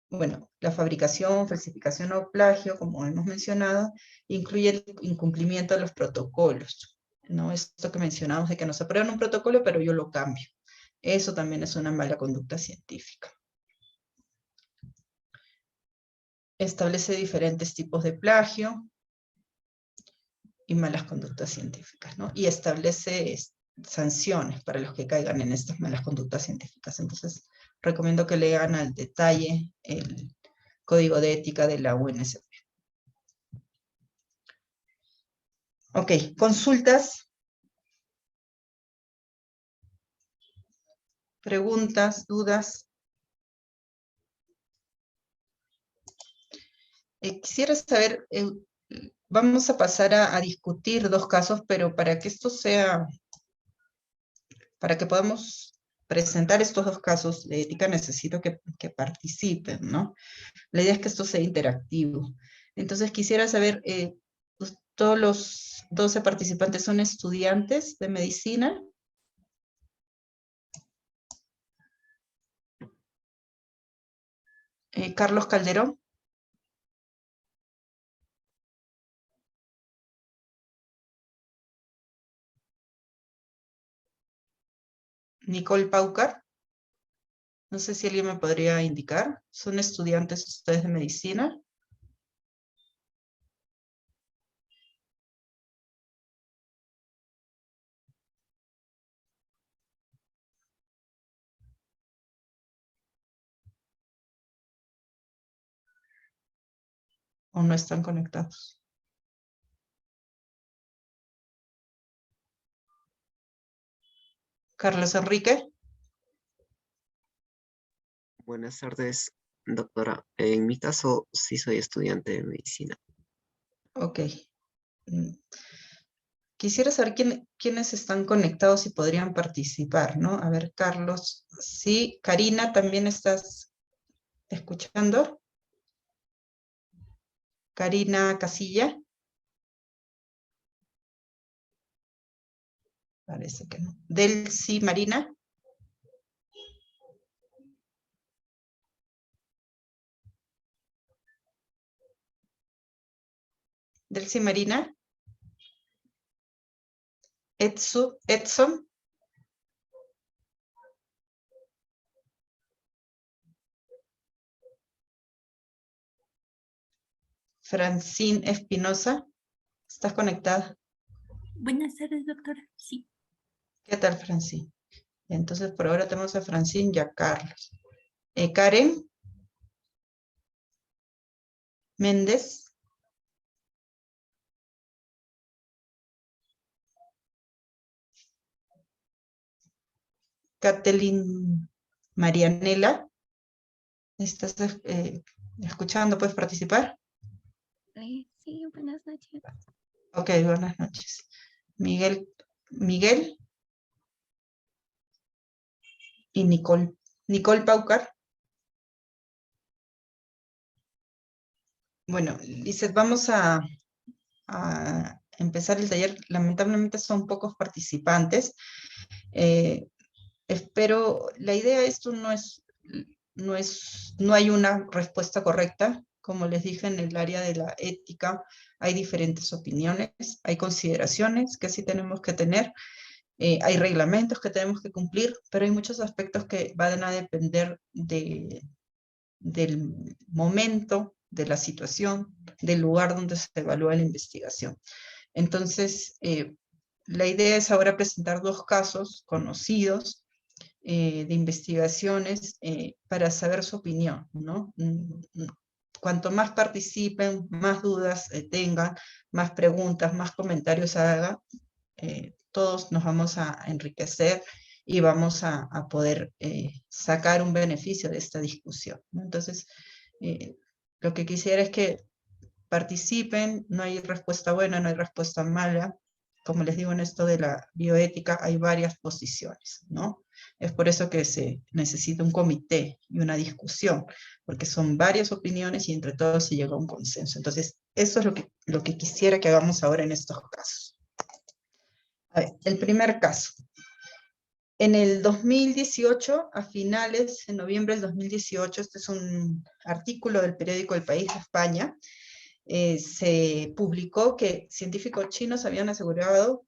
bueno, la fabricación, falsificación o plagio, como hemos mencionado, incluye el incumplimiento de los protocolos, ¿no? Esto que mencionamos de que nos aprueban un protocolo, pero yo lo cambio. Eso también es una mala conducta científica. Establece diferentes tipos de plagio y malas conductas científicas, ¿no? Y establece sanciones para los que caigan en estas malas conductas científicas. Entonces, recomiendo que lean al detalle el Código de Ética de la UNSP. Ok, consultas, preguntas, dudas. Quisiera saber, vamos a pasar a discutir 2 casos, pero para que esto sea, para que podamos presentar estos 2 casos de ética, necesito que participen, ¿no? La idea es que esto sea interactivo. Entonces quisiera saber, pues, ¿todos los 12 participantes son estudiantes de medicina? Carlos Calderón. Nicole Paucar. No sé si alguien me podría indicar. ¿Son estudiantes ustedes de medicina? ¿O no están conectados? Carlos Enrique. Buenas tardes, doctora. En mi caso, sí soy estudiante de medicina. Ok. Mm, Quisiera saber quiénes están conectados y podrían participar, ¿no? A ver, Carlos. Sí, Karina, ¿también estás escuchando? Karina Casilla. Parece que no. Delcy Marina. Delcy Marina. Edson. Francine Espinosa. ¿Estás conectada? Buenas tardes, doctora. Sí. ¿Qué tal, Francine? Entonces, por ahora tenemos a Francine y a Carlos. Karen Méndez. Kathleen Marianela. ¿Estás escuchando? ¿Puedes participar? Sí, buenas noches. Ok, buenas noches. Miguel y Nicole. Nicole Paucar. Bueno, Lizeth, vamos a empezar el taller. Lamentablemente son pocos participantes. Espero, la idea de esto no hay una respuesta correcta. Como les dije, en el área de la ética hay diferentes opiniones, hay consideraciones que sí tenemos que tener, hay reglamentos que tenemos que cumplir, pero hay muchos aspectos que van a depender del momento, de la situación, del lugar donde se evalúa la investigación. Entonces, la idea es ahora presentar dos casos conocidos de investigaciones para saber su opinión, ¿no? Cuanto más participen, más dudas tengan, más preguntas, más comentarios hagan, todos nos vamos a enriquecer y vamos a poder sacar un beneficio de esta discusión, ¿no? Entonces, lo que quisiera es que participen, no hay respuesta buena, no hay respuesta mala. Como les digo, en esto de la bioética hay varias posiciones, ¿no? Es por eso que se necesita un comité y una discusión, porque son varias opiniones y entre todos se llega a un consenso. Entonces, eso es lo que quisiera que hagamos ahora en estos casos. A ver, el primer caso. En el 2018, a finales, en noviembre del 2018, este es un artículo del periódico El País de España, se publicó que científicos chinos habían asegurado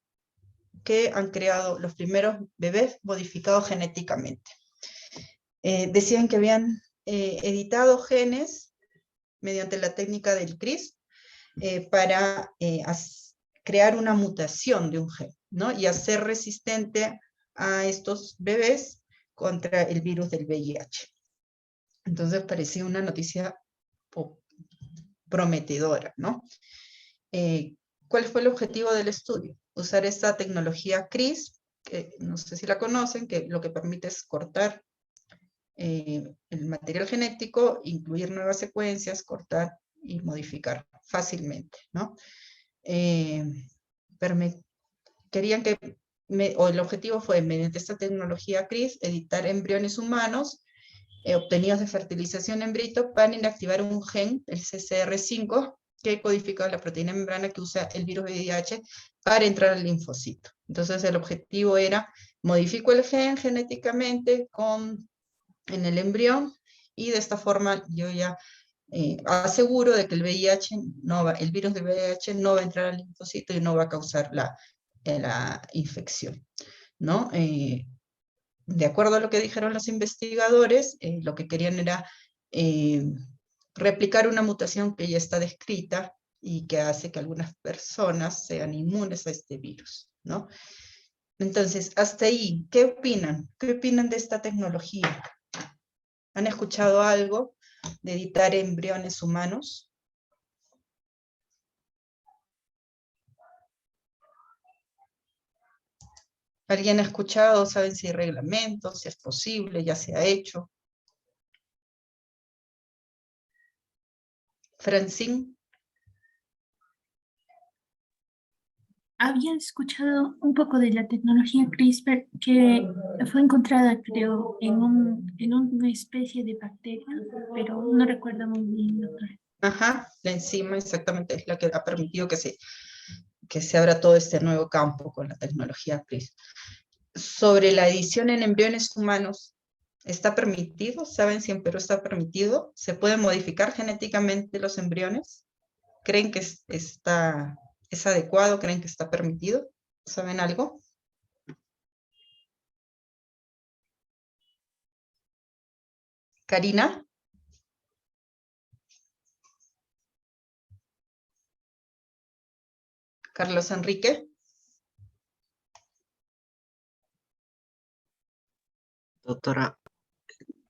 que han creado los primeros bebés modificados genéticamente. Decían que habían editado genes mediante la técnica del CRISPR para crear una mutación de un gen, ¿no? Y hacer resistente a estos bebés contra el virus del VIH. Entonces parecía una noticia prometedora, ¿no? ¿Cuál fue el objetivo del estudio? Usar esta tecnología CRISPR, que no sé si la conocen, que lo que permite es cortar el material genético, incluir nuevas secuencias, cortar y modificar fácilmente, ¿no? Querían que, o el objetivo fue, mediante esta tecnología CRISPR, editar embriones humanos obtenidos de fertilización en vitro para inactivar un gen, el CCR5, que codifica la proteína membrana que usa el virus VIH para entrar al linfocito. Entonces el objetivo era, modifico el gen genéticamente en el embrión y de esta forma yo ya aseguro de que el VIH el virus del VIH no va a entrar al linfocito y no va a causar la infección, ¿no? de acuerdo a lo que dijeron los investigadores, lo que querían era replicar una mutación que ya está descrita y que hace que algunas personas sean inmunes a este virus, ¿no? Entonces, hasta ahí, ¿qué opinan? ¿Qué opinan de esta tecnología? ¿Han escuchado algo de editar embriones humanos? ¿Alguien ha escuchado? ¿Saben si hay reglamentos, si es posible, ya se ha hecho? Francine. Había escuchado un poco de la tecnología CRISPR que fue encontrada, creo, en una especie de bacteria, pero no recuerdo muy bien, doctora. Ajá, la enzima exactamente es la que ha permitido que se abra todo este nuevo campo con la tecnología CRISPR. Sobre la edición en embriones humanos, ¿está permitido? ¿Saben si en Perú está permitido? ¿Se pueden modificar genéticamente los embriones? ¿Creen que es adecuado? ¿Creen que está permitido? ¿Saben algo? Karina. Carlos Enrique. Doctora,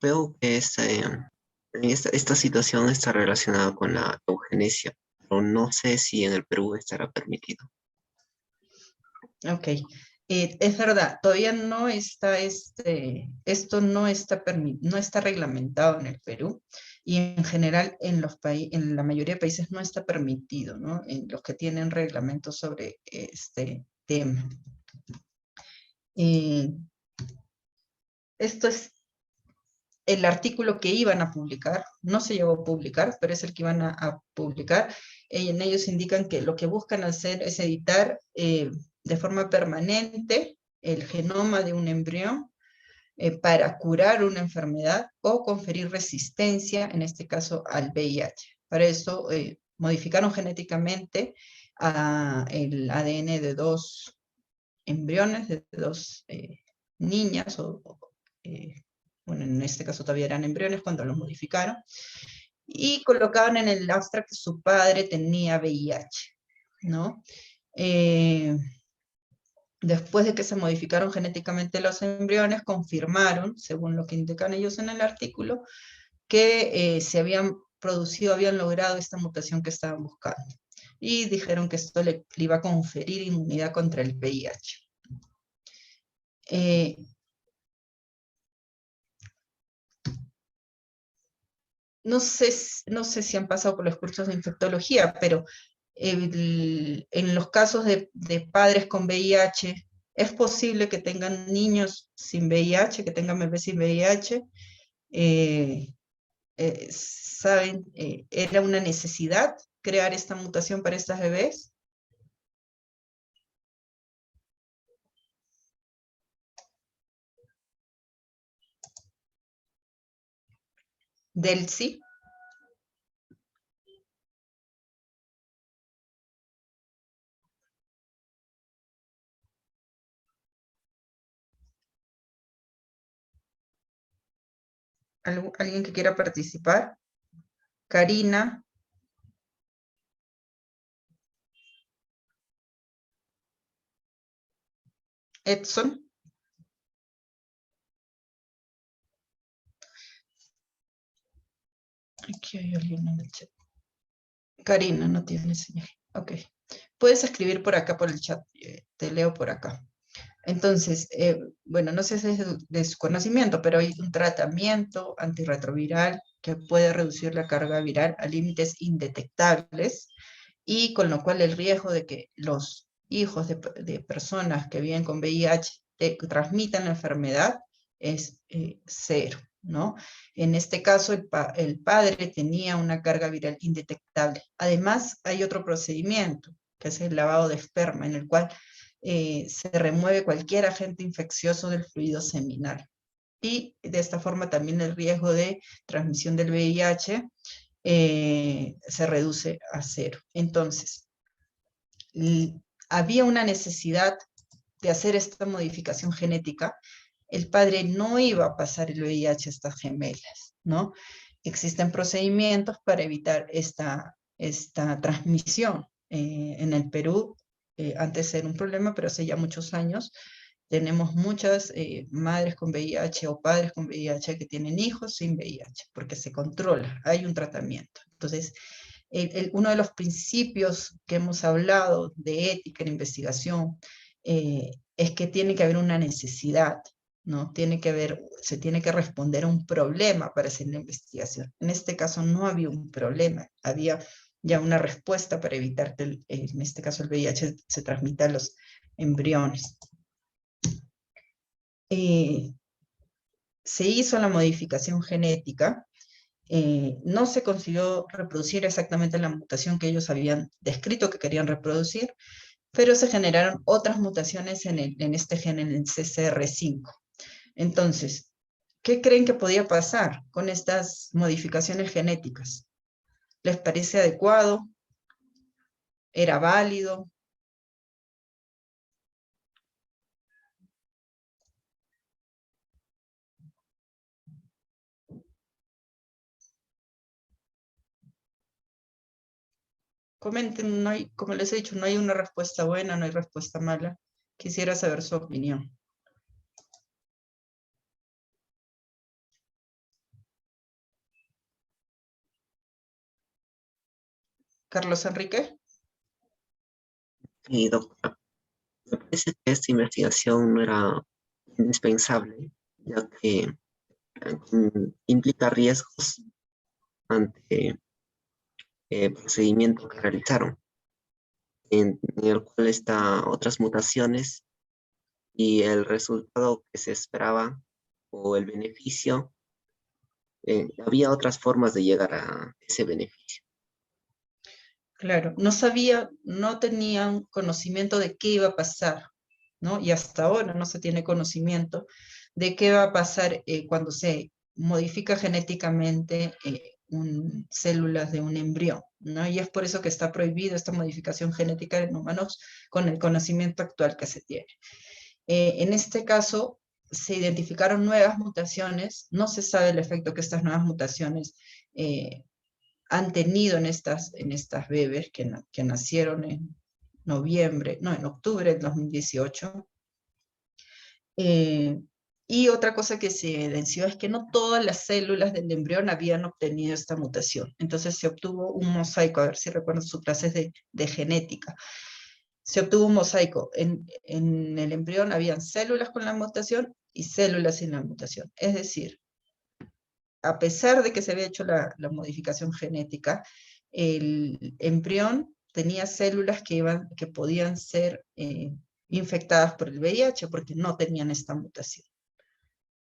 veo que esta situación está relacionada con la eugenesia, pero no sé si en el Perú estará permitido. Ok, es verdad, todavía no está, esto no está, no está reglamentado en el Perú y en general en la mayoría de países no está permitido, ¿no? En los que tienen reglamentos sobre este tema. Esto es el artículo que iban a publicar, no se llegó a publicar, pero es el que iban a publicar. En ellos indican que lo que buscan hacer es editar de forma permanente el genoma de un embrión para curar una enfermedad o conferir resistencia, en este caso al VIH. Para eso modificaron genéticamente el ADN de dos embriones, de dos niñas bueno, en este caso todavía eran embriones cuando los modificaron, y colocaban en el abstract que su padre tenía VIH, ¿no? Después de que se modificaron genéticamente los embriones, confirmaron, según lo que indican ellos en el artículo, que se habían producido, habían logrado esta mutación que estaban buscando. Y dijeron que esto le iba a conferir inmunidad contra el VIH. No sé si han pasado por los cursos de infectología, pero en los casos de padres con VIH, es posible que tengan niños sin VIH, que tengan bebés sin VIH. ¿Saben? ¿Era una necesidad crear esta mutación para estas bebés? Delcy. ¿Alguien que quiera participar? Karina. Edson. Aquí hay alguien en el chat. Karina, no tiene señal. Ok. Puedes escribir por acá, por el chat. Te leo por acá. Entonces, bueno, no sé si es de su conocimiento, pero hay un tratamiento antirretroviral que puede reducir la carga viral a límites indetectables y con lo cual el riesgo de que los hijos de personas que viven con VIH transmitan la enfermedad es cero, ¿no? En este caso, el padre tenía una carga viral indetectable. Además, hay otro procedimiento, que es el lavado de esperma, en el cual se remueve cualquier agente infeccioso del fluido seminal. Y de esta forma también el riesgo de transmisión del VIH se reduce a cero. Entonces, había una necesidad de hacer esta modificación genética el padre no iba a pasar el VIH a estas gemelas, ¿no? Existen procedimientos para evitar esta transmisión. En el Perú, antes era un problema, pero hace ya muchos años, tenemos muchas madres con VIH o padres con VIH que tienen hijos sin VIH, porque se controla, hay un tratamiento. Entonces, uno de los principios que hemos hablado de ética en investigación es que tiene que haber una necesidad, ¿no? Se tiene que responder a un problema para hacer la investigación. En este caso no había un problema, había ya una respuesta para evitar que, en este caso, el VIH se transmita a los embriones. Se hizo la modificación genética, no se consiguió reproducir exactamente la mutación que ellos habían descrito que querían reproducir, pero se generaron otras mutaciones en este gen, en el CCR5. Entonces, ¿qué creen que podía pasar con estas modificaciones genéticas? ¿Les parece adecuado? ¿Era válido? Comenten, como les he dicho, no hay una respuesta buena, no hay respuesta mala. Quisiera saber su opinión. Carlos Enrique. Y doctora, me parece que esta investigación no era indispensable, ya que implica riesgos ante el procedimiento que realizaron, en el cual están otras mutaciones y el resultado que se esperaba o el beneficio, había otras formas de llegar a ese beneficio. Claro, no tenían conocimiento de qué iba a pasar, ¿no? Y hasta ahora no se tiene conocimiento de qué va a pasar cuando se modifica genéticamente células de un embrión, ¿no? Y es por eso que está prohibida esta modificación genética en humanos con el conocimiento actual que se tiene. En este caso, se identificaron nuevas mutaciones, no se sabe el efecto que estas nuevas mutaciones han tenido en estas bebés que nacieron en octubre del 2018. Y otra cosa que se evidenció es que no todas las células del embrión habían obtenido esta mutación. Entonces se obtuvo un mosaico, a ver si recuerdan sus clases de genética. Se obtuvo un mosaico. En el embrión habían células con la mutación y células sin la mutación. Es decir, a pesar de que se había hecho la modificación genética, el embrión tenía células que podían ser infectadas por el VIH porque no tenían esta mutación.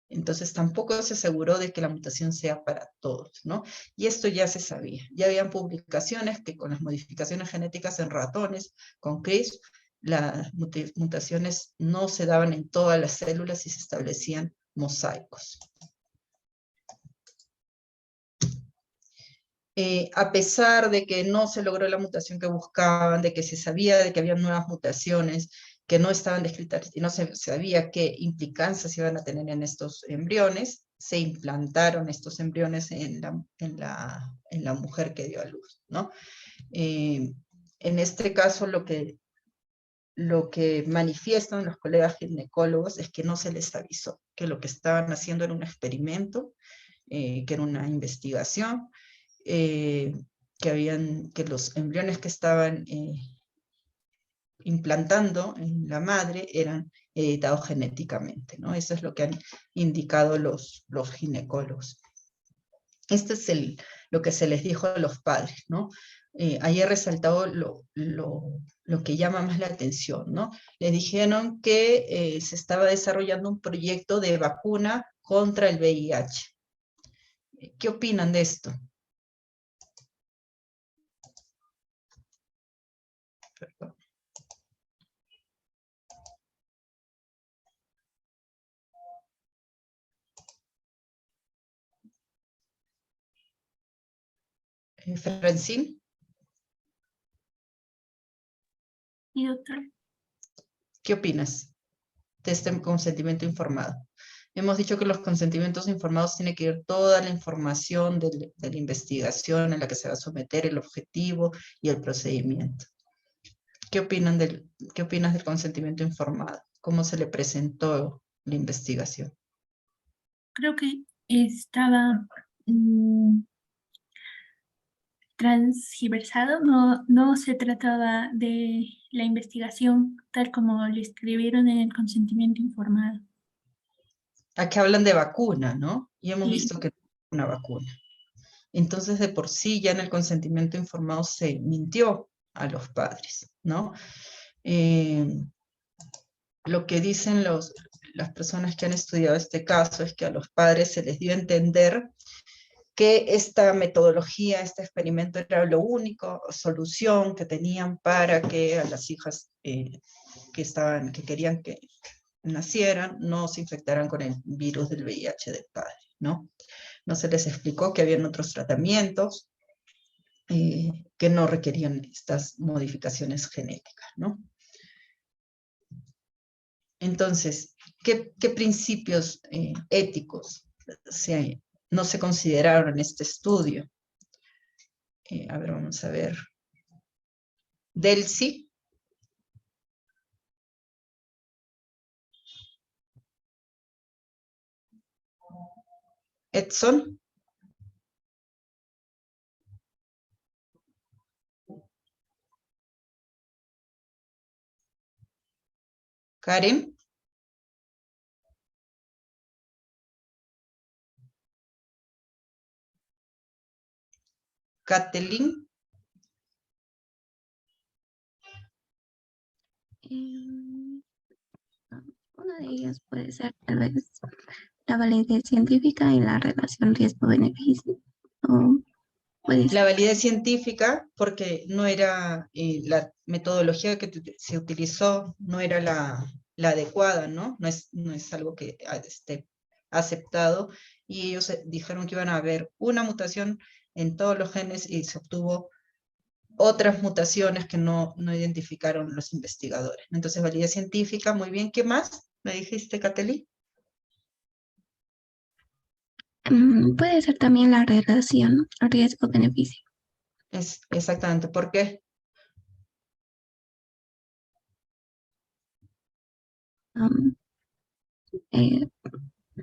Entonces tampoco se aseguró de que la mutación sea para todos, ¿no? Y esto ya se sabía. Ya habían publicaciones que con las modificaciones genéticas en ratones, con CRISPR, las mutaciones no se daban en todas las células y se establecían mosaicos. A pesar de que no se logró la mutación que buscaban, de que se sabía de que había nuevas mutaciones que no estaban descritas y no se sabía qué implicancias iban a tener en estos embriones, se implantaron estos embriones en la mujer que dio a luz, ¿no? En este caso, lo que manifiestan los colegas ginecólogos es que no se les avisó, que lo que estaban haciendo era un experimento, que era una investigación, que los embriones que estaban implantando en la madre eran editados genéticamente, ¿no? Eso es lo que han indicado los ginecólogos. Este es lo que se les dijo a los padres, ¿no? Ayer resaltado lo que llama más la atención, ¿no? Les dijeron que se estaba desarrollando un proyecto de vacuna contra el VIH. ¿Qué opinan de esto? Perdón. Francine. Y doctor, ¿Qué opinas de este consentimiento informado? Hemos dicho que los consentimientos informados tiene que ir toda la información de la investigación en la que se va a someter, el objetivo y el procedimiento. ¿Qué opinas del consentimiento informado? ¿Cómo se le presentó la investigación? Creo que estaba transgiversado, no se trataba de la investigación tal como lo escribieron en el consentimiento informado. Aquí hablan de vacuna, ¿no? Y hemos Sí. visto que no es una vacuna. Entonces, de por sí, ya en el consentimiento informado se mintió a los padres, ¿no? Lo que dicen las personas que han estudiado este caso es que a los padres se les dio a entender que esta metodología, este experimento era lo único, solución que tenían para que a las hijas que querían que nacieran, no se infectaran con el virus del VIH del padre, ¿no? No se les explicó que habían otros tratamientos que no requerían estas modificaciones genéticas, ¿no? Entonces, ¿qué principios éticos no se consideraron en este estudio? A ver, vamos a ver. Delcy. Edson. Karen. Kathleen. Una de ellas puede ser tal vez la validez científica y la relación riesgo-beneficio. La validez científica, porque no era la metodología que se utilizó, no era la adecuada, ¿no? No es algo que esté aceptado, y ellos dijeron que iban a haber una mutación en todos los genes y se obtuvo otras mutaciones que no identificaron los investigadores. Entonces, validez científica, muy bien. ¿Qué más me dijiste, Kateli? Puede ser también la relación riesgo-beneficio. Exactamente. ¿Por qué?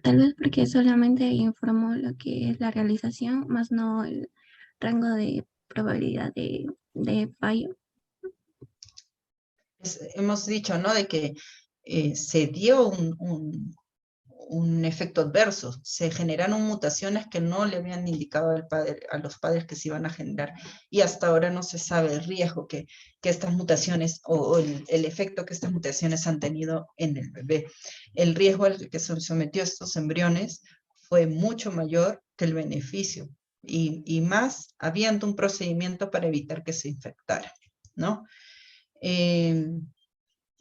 Tal vez porque solamente informó lo que es la realización, más no el rango de probabilidad de fallo. Hemos dicho, ¿no?, de que se dio un efecto adverso, se generaron mutaciones que no le habían indicado a los padres que se iban a generar, y hasta ahora no se sabe el riesgo que estas mutaciones, o el efecto que estas mutaciones han tenido en el bebé. El riesgo al que se sometió a estos embriones fue mucho mayor que el beneficio, y más habiendo un procedimiento para evitar que se infectara, ¿no?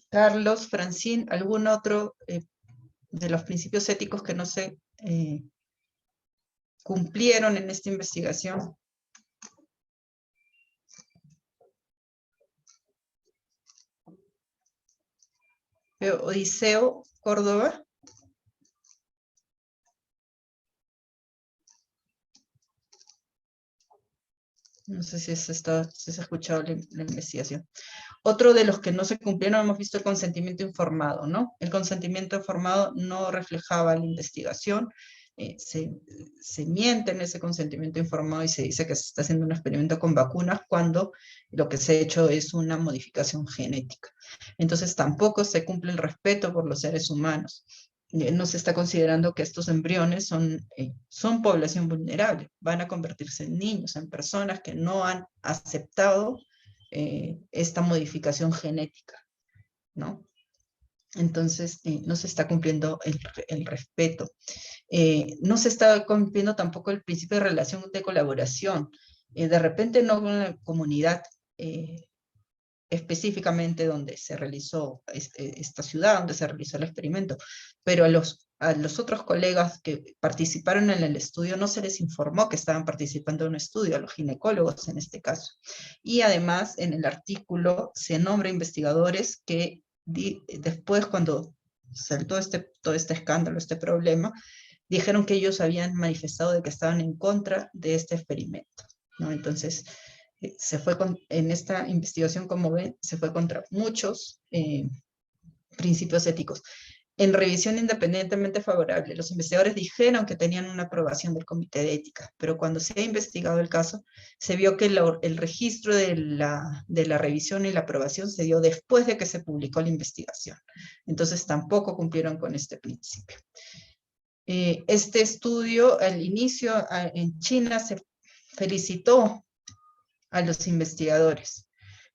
Carlos, Francine, ¿algún otro de los principios éticos que no se cumplieron en esta investigación? Odiseo, Córdoba. No sé si se ha escuchado la investigación. Otro de los que no se cumplieron, hemos visto el consentimiento informado, ¿no? El consentimiento informado no reflejaba la investigación, se miente en ese consentimiento informado y se dice que se está haciendo un experimento con vacunas cuando lo que se ha hecho es una modificación genética. Entonces tampoco se cumple el respeto por los seres humanos. No se está considerando que estos embriones son población vulnerable, van a convertirse en niños, en personas que no han aceptado esta modificación genética, ¿no? Entonces, no se está cumpliendo el respeto. No se está cumpliendo tampoco el principio de relación de colaboración. De repente no con la comunidad específicamente donde se realizó esta ciudad, donde se realizó el experimento, pero a los otros colegas que participaron en el estudio no se les informó que estaban participando en un estudio, a los ginecólogos en este caso. Y además en el artículo se nombra investigadores que después, cuando saltó todo este escándalo, este problema, dijeron que ellos habían manifestado de que estaban en contra de este experimento, ¿no? Entonces, en esta investigación, como ven, se fue contra muchos principios éticos. En revisión independientemente favorable, los investigadores dijeron que tenían una aprobación del Comité de Ética, pero cuando se ha investigado el caso, se vio que el registro de la revisión y la aprobación se dio después de que se publicó la investigación. Entonces tampoco cumplieron con este principio. Este estudio, al inicio, en China, se felicitó a los investigadores,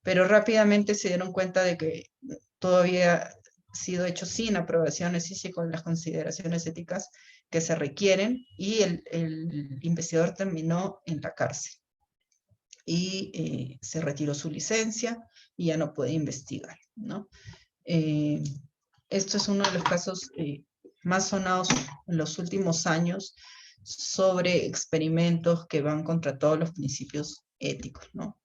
pero rápidamente se dieron cuenta de que todo había sido hecho sin aprobaciones y con las consideraciones éticas que se requieren, y el investigador terminó en la cárcel. Y se retiró su licencia y ya no puede investigar, ¿no? Esto es uno de los casos más sonados en los últimos años sobre experimentos que van contra todos los principios éticos, ¿no?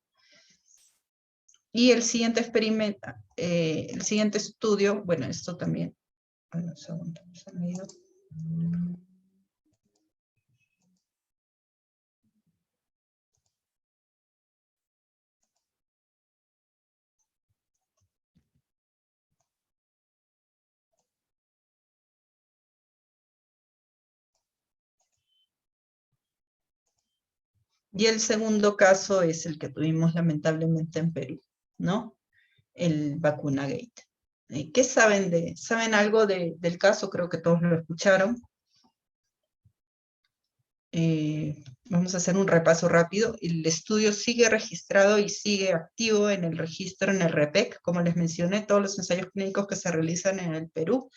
Y el siguiente experimento, el siguiente estudio, bueno, esto también, bueno, un segundo, se me ha ido. Y el segundo caso es el que tuvimos lamentablemente en Perú, ¿no? El Vacunagate. ¿Qué saben saben algo del caso? Creo que todos lo escucharon. Vamos a hacer un repaso rápido. El estudio sigue registrado y sigue activo en el registro, en el REPEC. Como les mencioné, todos los ensayos clínicos que se realizan en el Perú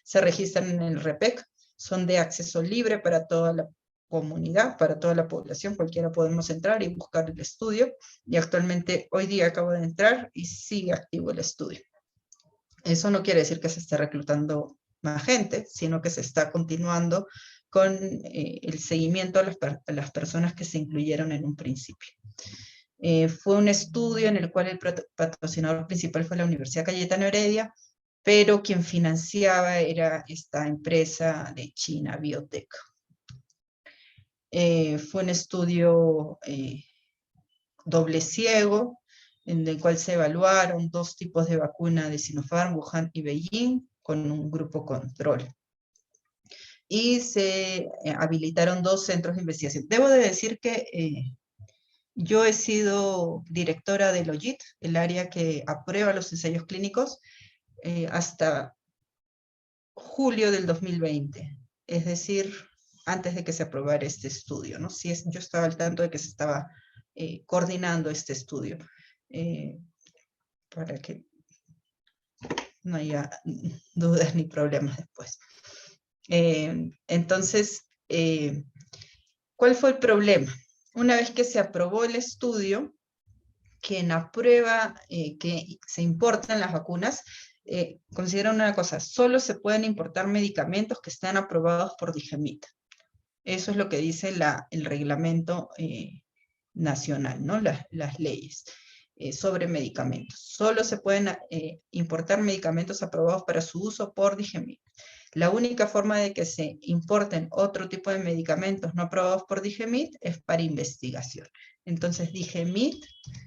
se registran en el REPEC. Son de acceso libre para toda la comunidad, para toda la población. Cualquiera podemos entrar y buscar el estudio. Y actualmente, hoy día acabo de entrar y sigue activo el estudio. Eso no quiere decir que se esté reclutando más gente, sino que se está continuando con el seguimiento a las personas que se incluyeron en un principio. Fue un estudio en el cual el patrocinador principal fue la Universidad Cayetano Heredia, pero quien financiaba era esta empresa de China, Biotech. Fue un estudio doble ciego, en el cual se evaluaron 2 tipos de vacuna de Sinopharm, Wuhan y Beijing, con un grupo control. Y se habilitaron 2 centros de investigación. Debo de decir que yo he sido directora del OJIT, el área que aprueba los ensayos clínicos, hasta julio del 2020, es decir, antes de que se aprobara este estudio, ¿no? Sí, yo estaba al tanto de que se estaba coordinando este estudio, para que no haya dudas ni problemas después. Entonces, ¿cuál fue el problema? Una vez que se aprobó el estudio, quien aprueba que se importan las vacunas, considera una cosa: solo se pueden importar medicamentos que están aprobados por DIGEMIT. Eso es lo que dice el reglamento nacional, ¿no? Las leyes sobre medicamentos. Solo se pueden importar medicamentos aprobados para su uso por DIGEMIT. La única forma de que se importen otro tipo de medicamentos no aprobados por DIGEMIT es para investigación. Entonces, DIGEMIT,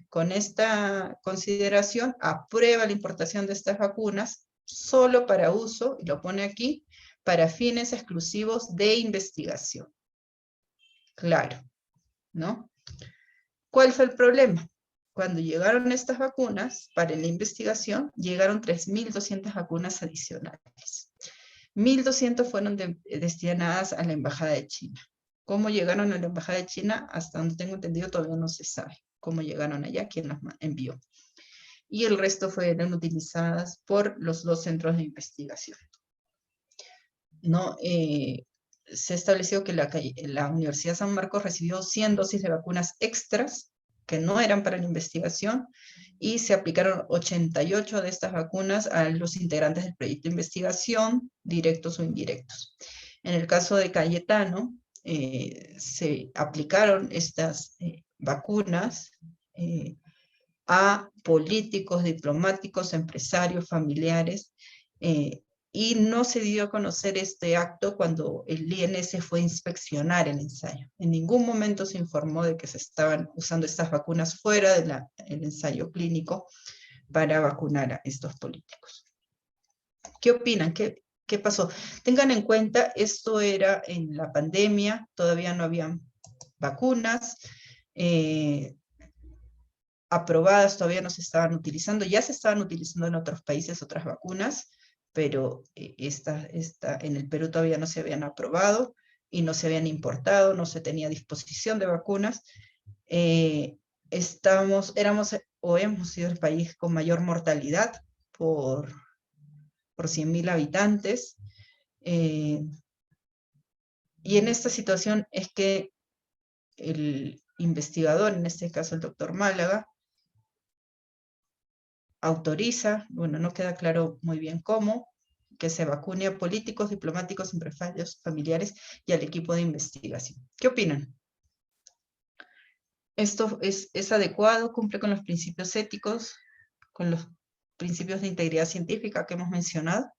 con esta consideración, aprueba la importación de estas vacunas solo para uso, y lo pone aquí, para fines exclusivos de investigación. Claro, ¿no? ¿Cuál fue el problema? Cuando llegaron estas vacunas para la investigación, llegaron 3.200 vacunas adicionales. 1.200 fueron destinadas a la Embajada de China. ¿Cómo llegaron a la Embajada de China? Hasta donde tengo entendido todavía no se sabe cómo llegaron allá, quién las envió. Y el resto fueron utilizadas por los 2 centros de investigación. ¿No? Se estableció que la Universidad de San Marcos recibió 100 dosis de vacunas extras que no eran para la investigación, y se aplicaron 88 de estas vacunas a los integrantes del proyecto de investigación, directos o indirectos. En el caso de Cayetano, se aplicaron estas vacunas a políticos, diplomáticos, empresarios, familiares, y no se dio a conocer este acto cuando el INS fue a inspeccionar el ensayo. En ningún momento se informó de que se estaban usando estas vacunas fuera del ensayo clínico para vacunar a estos políticos. ¿Qué opinan? ¿Qué pasó? Tengan en cuenta, esto era en la pandemia, todavía no habían vacunas, aprobadas todavía no se estaban utilizando, ya se estaban utilizando en otros países otras vacunas, pero en el Perú todavía no se habían aprobado y no se habían importado, no se tenía disposición de vacunas. Éramos o hemos sido el país con mayor mortalidad por 100.000 habitantes. Y en esta situación es que el investigador, en este caso el doctor Málaga, autoriza, bueno, no queda claro muy bien cómo, que se vacune a políticos, diplomáticos, empresarios, familiares y al equipo de investigación. ¿Qué opinan? ¿Esto es adecuado? ¿Cumple con los principios éticos? ¿Con los principios de integridad científica que hemos mencionado?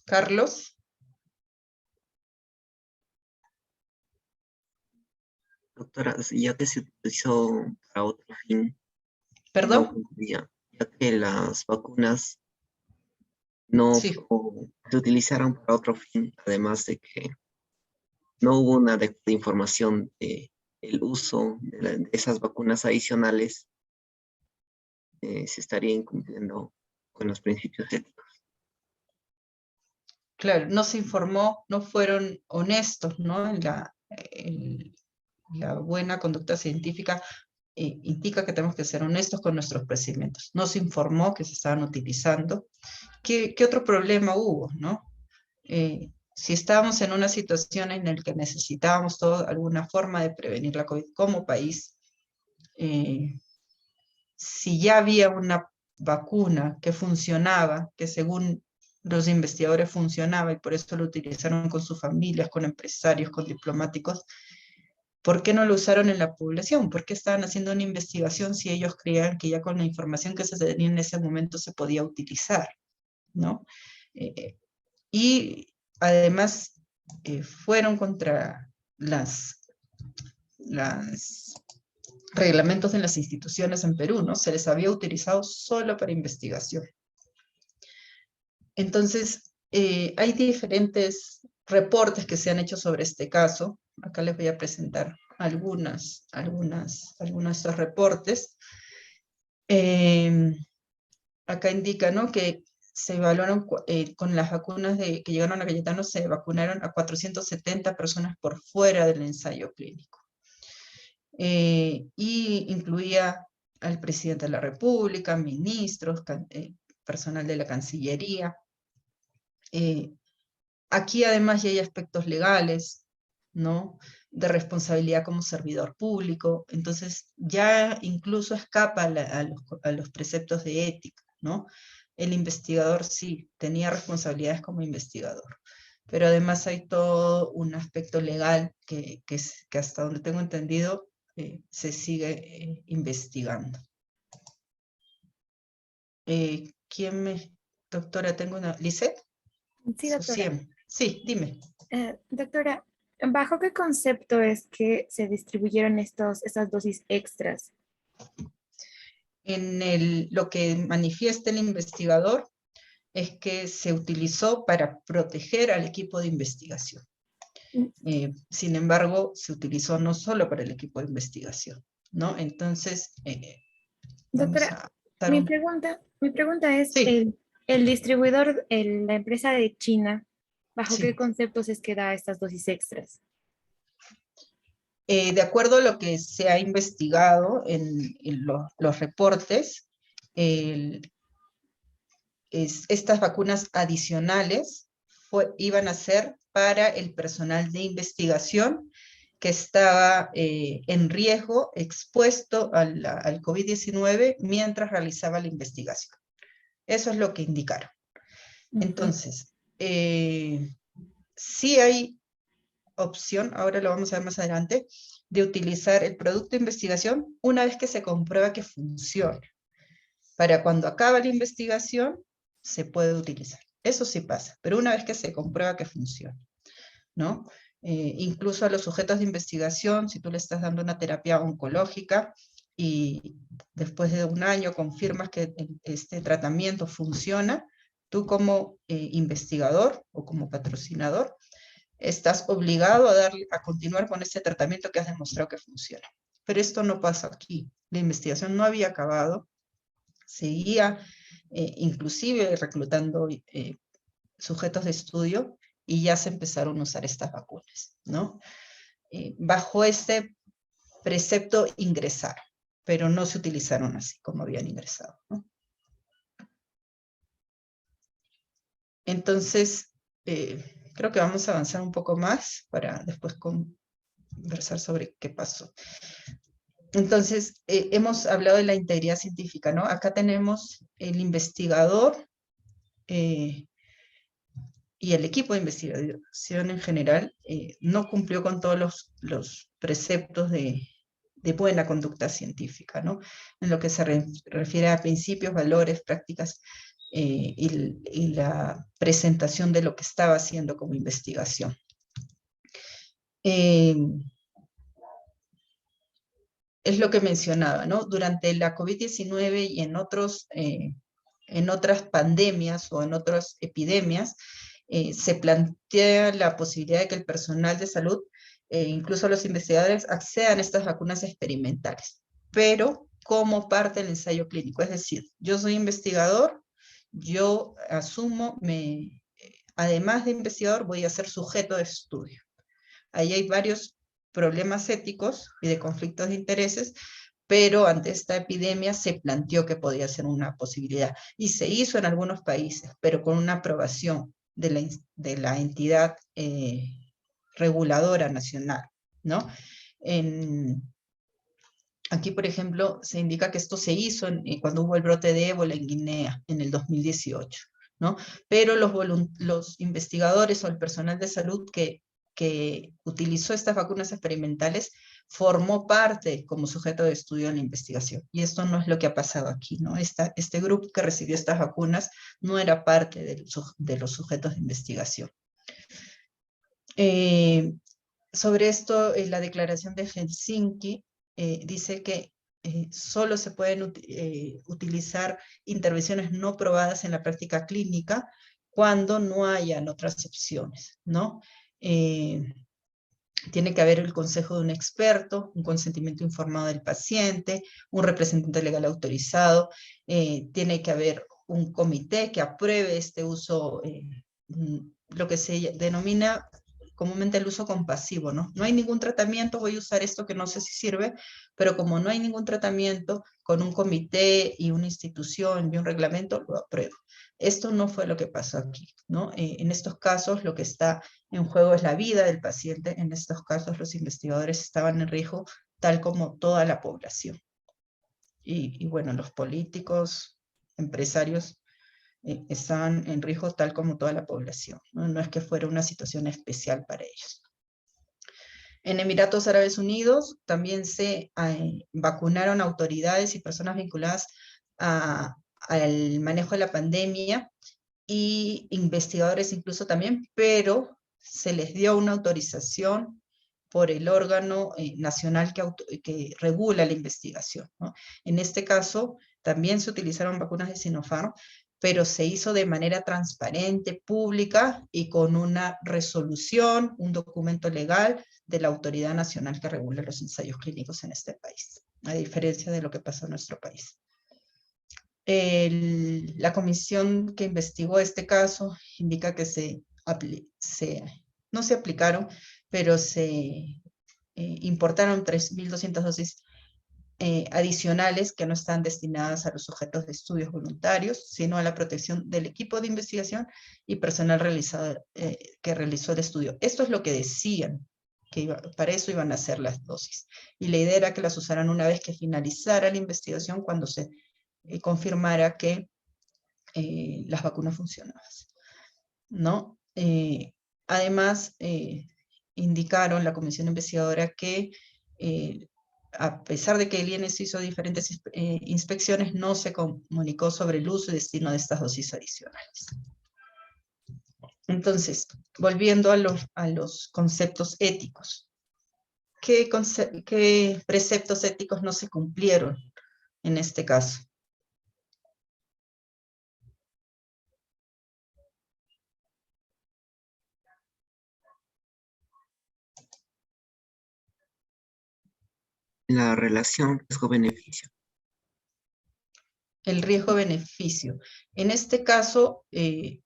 Carlos. Doctora, ya que se utilizó para otro fin, no ¿Perdón? cumplía, ya que las vacunas no Sí. se utilizaron para otro fin, además de que no hubo una adecuada información de el uso de esas vacunas adicionales, se estaría incumpliendo con los principios éticos. Claro, no se informó, no fueron honestos, ¿no? La buena conducta científica indica que tenemos que ser honestos con nuestros procedimientos. No se informó que se estaban utilizando. ¿Qué otro problema hubo, no? Si estábamos en una situación en la que necesitábamos alguna forma de prevenir la COVID como país, si ya había una vacuna que funcionaba, que según los investigadores funcionaba y por eso lo utilizaron con sus familias, con empresarios, con diplomáticos, ¿por qué no lo usaron en la población? ¿Por qué estaban haciendo una investigación si ellos creían que ya con la información que se tenía en ese momento se podía utilizar, ¿no? Y además fueron contra las reglamentos de las instituciones en Perú, ¿no? Se les había utilizado solo para investigación. Entonces, hay diferentes reportes que se han hecho sobre este caso. Acá les voy a presentar algunos de estos reportes. Acá indica, ¿no?, que se evaluaron con las vacunas que llegaron a Cayetano, se vacunaron a 470 personas por fuera del ensayo clínico. Y incluía al presidente de la República, ministros, personal de la Cancillería. Aquí además ya hay aspectos legales, ¿no?, de responsabilidad como servidor público, entonces ya incluso escapa a los preceptos de ética, ¿no? El investigador sí tenía responsabilidades como investigador, pero además hay todo un aspecto legal que hasta donde tengo entendido se sigue investigando. Doctora, tengo una... ¿Lisette? Sí, doctora. Sí, dime. Doctora, ¿bajo qué concepto es que se distribuyeron estas dosis extras? Lo que manifiesta el investigador es que se utilizó para proteger al equipo de investigación. Sin embargo, se utilizó no solo para el equipo de investigación, ¿no? Entonces, doctora, mi pregunta es, sí. el distribuidor, la empresa de China, ¿bajo Sí. qué conceptos es que da estas dosis extras? De acuerdo a lo que se ha investigado en los reportes, estas vacunas adicionales iban a ser para el personal de investigación que estaba en riesgo, expuesto al COVID-19 mientras realizaba la investigación. Eso es lo que indicaron. Entonces, sí hay opción, ahora lo vamos a ver más adelante, de utilizar el producto de investigación una vez que se comprueba que funciona. Para cuando acaba la investigación, se puede utilizar. Eso sí pasa, pero una vez que se comprueba que funciona, ¿no? Incluso a los sujetos de investigación, si tú le estás dando una terapia oncológica y después de un año confirmas que este tratamiento funciona, tú como investigador o como patrocinador estás obligado a continuar con este tratamiento que has demostrado que funciona. Pero esto no pasa aquí. La investigación no había acabado, seguía inclusive reclutando sujetos de estudio y ya se empezaron a usar estas vacunas, ¿no? Bajo este precepto ingresaron, pero no se utilizaron así como habían ingresado, ¿no? Entonces, creo que vamos a avanzar un poco más para después conversar sobre qué pasó. Entonces, hemos hablado de la integridad científica, ¿no? Acá tenemos el investigador y el equipo de investigación en general no cumplió con todos los preceptos de buena conducta científica, ¿no? En lo que se refiere a principios, valores, prácticas y la presentación de lo que estaba haciendo como investigación. Es lo que mencionaba, ¿no? Durante la COVID-19 y en otras pandemias o en otras epidemias, se plantea la posibilidad de que el personal de salud, incluso los investigadores, accedan a estas vacunas experimentales, pero como parte del ensayo clínico. Es decir, yo soy investigador, yo asumo, además de investigador, voy a ser sujeto de estudio. Ahí hay varios problemas éticos y de conflictos de intereses, pero ante esta epidemia se planteó que podía ser una posibilidad. Y se hizo en algunos países, pero con una aprobación de la entidad reguladora nacional, ¿no? Aquí, por ejemplo, se indica que esto se hizo cuando hubo el brote de ébola en Guinea, en el 2018, ¿no? Pero los investigadores o el personal de salud que utilizó estas vacunas experimentales formó parte como sujeto de estudio en la investigación. Y esto no es lo que ha pasado aquí, ¿no? Este grupo que recibió estas vacunas no era parte de los sujetos de investigación. Sobre esto, la declaración de Helsinki dice que solo se pueden utilizar intervenciones no probadas en la práctica clínica cuando no hayan otras opciones, ¿no? Tiene que haber el consejo de un experto, un consentimiento informado del paciente, un representante legal autorizado, tiene que haber un comité que apruebe este uso, lo que se denomina comúnmente el uso compasivo, ¿no? No hay ningún tratamiento, voy a usar esto que no sé si sirve, pero como no hay ningún tratamiento, con un comité y una institución y un reglamento, lo apruebo. Esto no fue lo que pasó aquí, ¿no? En estos casos lo que está en juego es la vida del paciente. En estos casos los investigadores estaban en riesgo tal como toda la población. Y bueno, los políticos, empresarios, estaban en riesgo tal como toda la población, ¿no? No es que fuera una situación especial para ellos. En Emiratos Árabes Unidos también se vacunaron autoridades y personas vinculadas al manejo de la pandemia y investigadores incluso también, pero se les dio una autorización por el órgano nacional que regula la investigación, ¿no? En este caso, también se utilizaron vacunas de Sinopharm, pero se hizo de manera transparente, pública y con una resolución, un documento legal de la autoridad nacional que regula los ensayos clínicos en este país, a diferencia de lo que pasó en nuestro país. La comisión que investigó este caso indica que no se aplicaron, pero se importaron 3.200 dosis adicionales que no están destinadas a los sujetos de estudios voluntarios, sino a la protección del equipo de investigación y personal que realizó el estudio. Esto es lo que decían, que para eso iban a ser las dosis. Y la idea era que las usaran una vez que finalizara la investigación, cuando se confirmara que las vacunas funcionaban, ¿no? Además, indicaron la comisión investigadora que a pesar de que el INS hizo diferentes inspecciones, no se comunicó sobre el uso y destino de estas dosis adicionales. Entonces, volviendo a los conceptos éticos. ¿Qué preceptos éticos no se cumplieron en este caso? La relación riesgo-beneficio. El riesgo-beneficio. En este caso, hay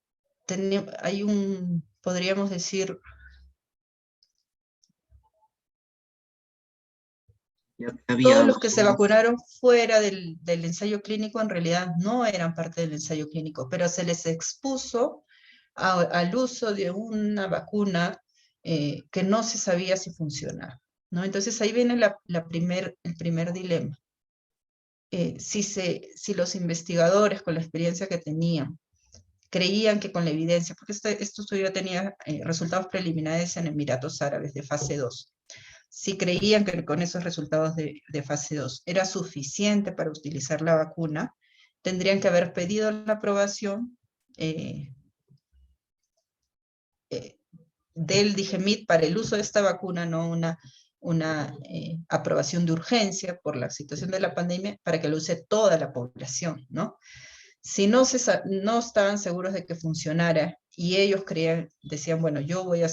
podríamos decir, Ya que había todos los que se vacunaron fuera del ensayo clínico en realidad no eran parte del ensayo clínico, pero se les expuso al uso de una vacuna que no se sabía si funcionaba, ¿no? Entonces ahí viene el primer dilema. Si los investigadores con la experiencia que tenían creían que con la evidencia, porque esto estudio tenía resultados preliminares en Emiratos Árabes de fase 2, si creían que con esos resultados de fase 2 era suficiente para utilizar la vacuna, tendrían que haber pedido la aprobación del DIGEMIT para el uso de esta vacuna, no una aprobación de urgencia por la situación de la pandemia, para que lo use toda la población, ¿no? Si no estaban seguros de que funcionara y ellos decían, bueno, yo voy a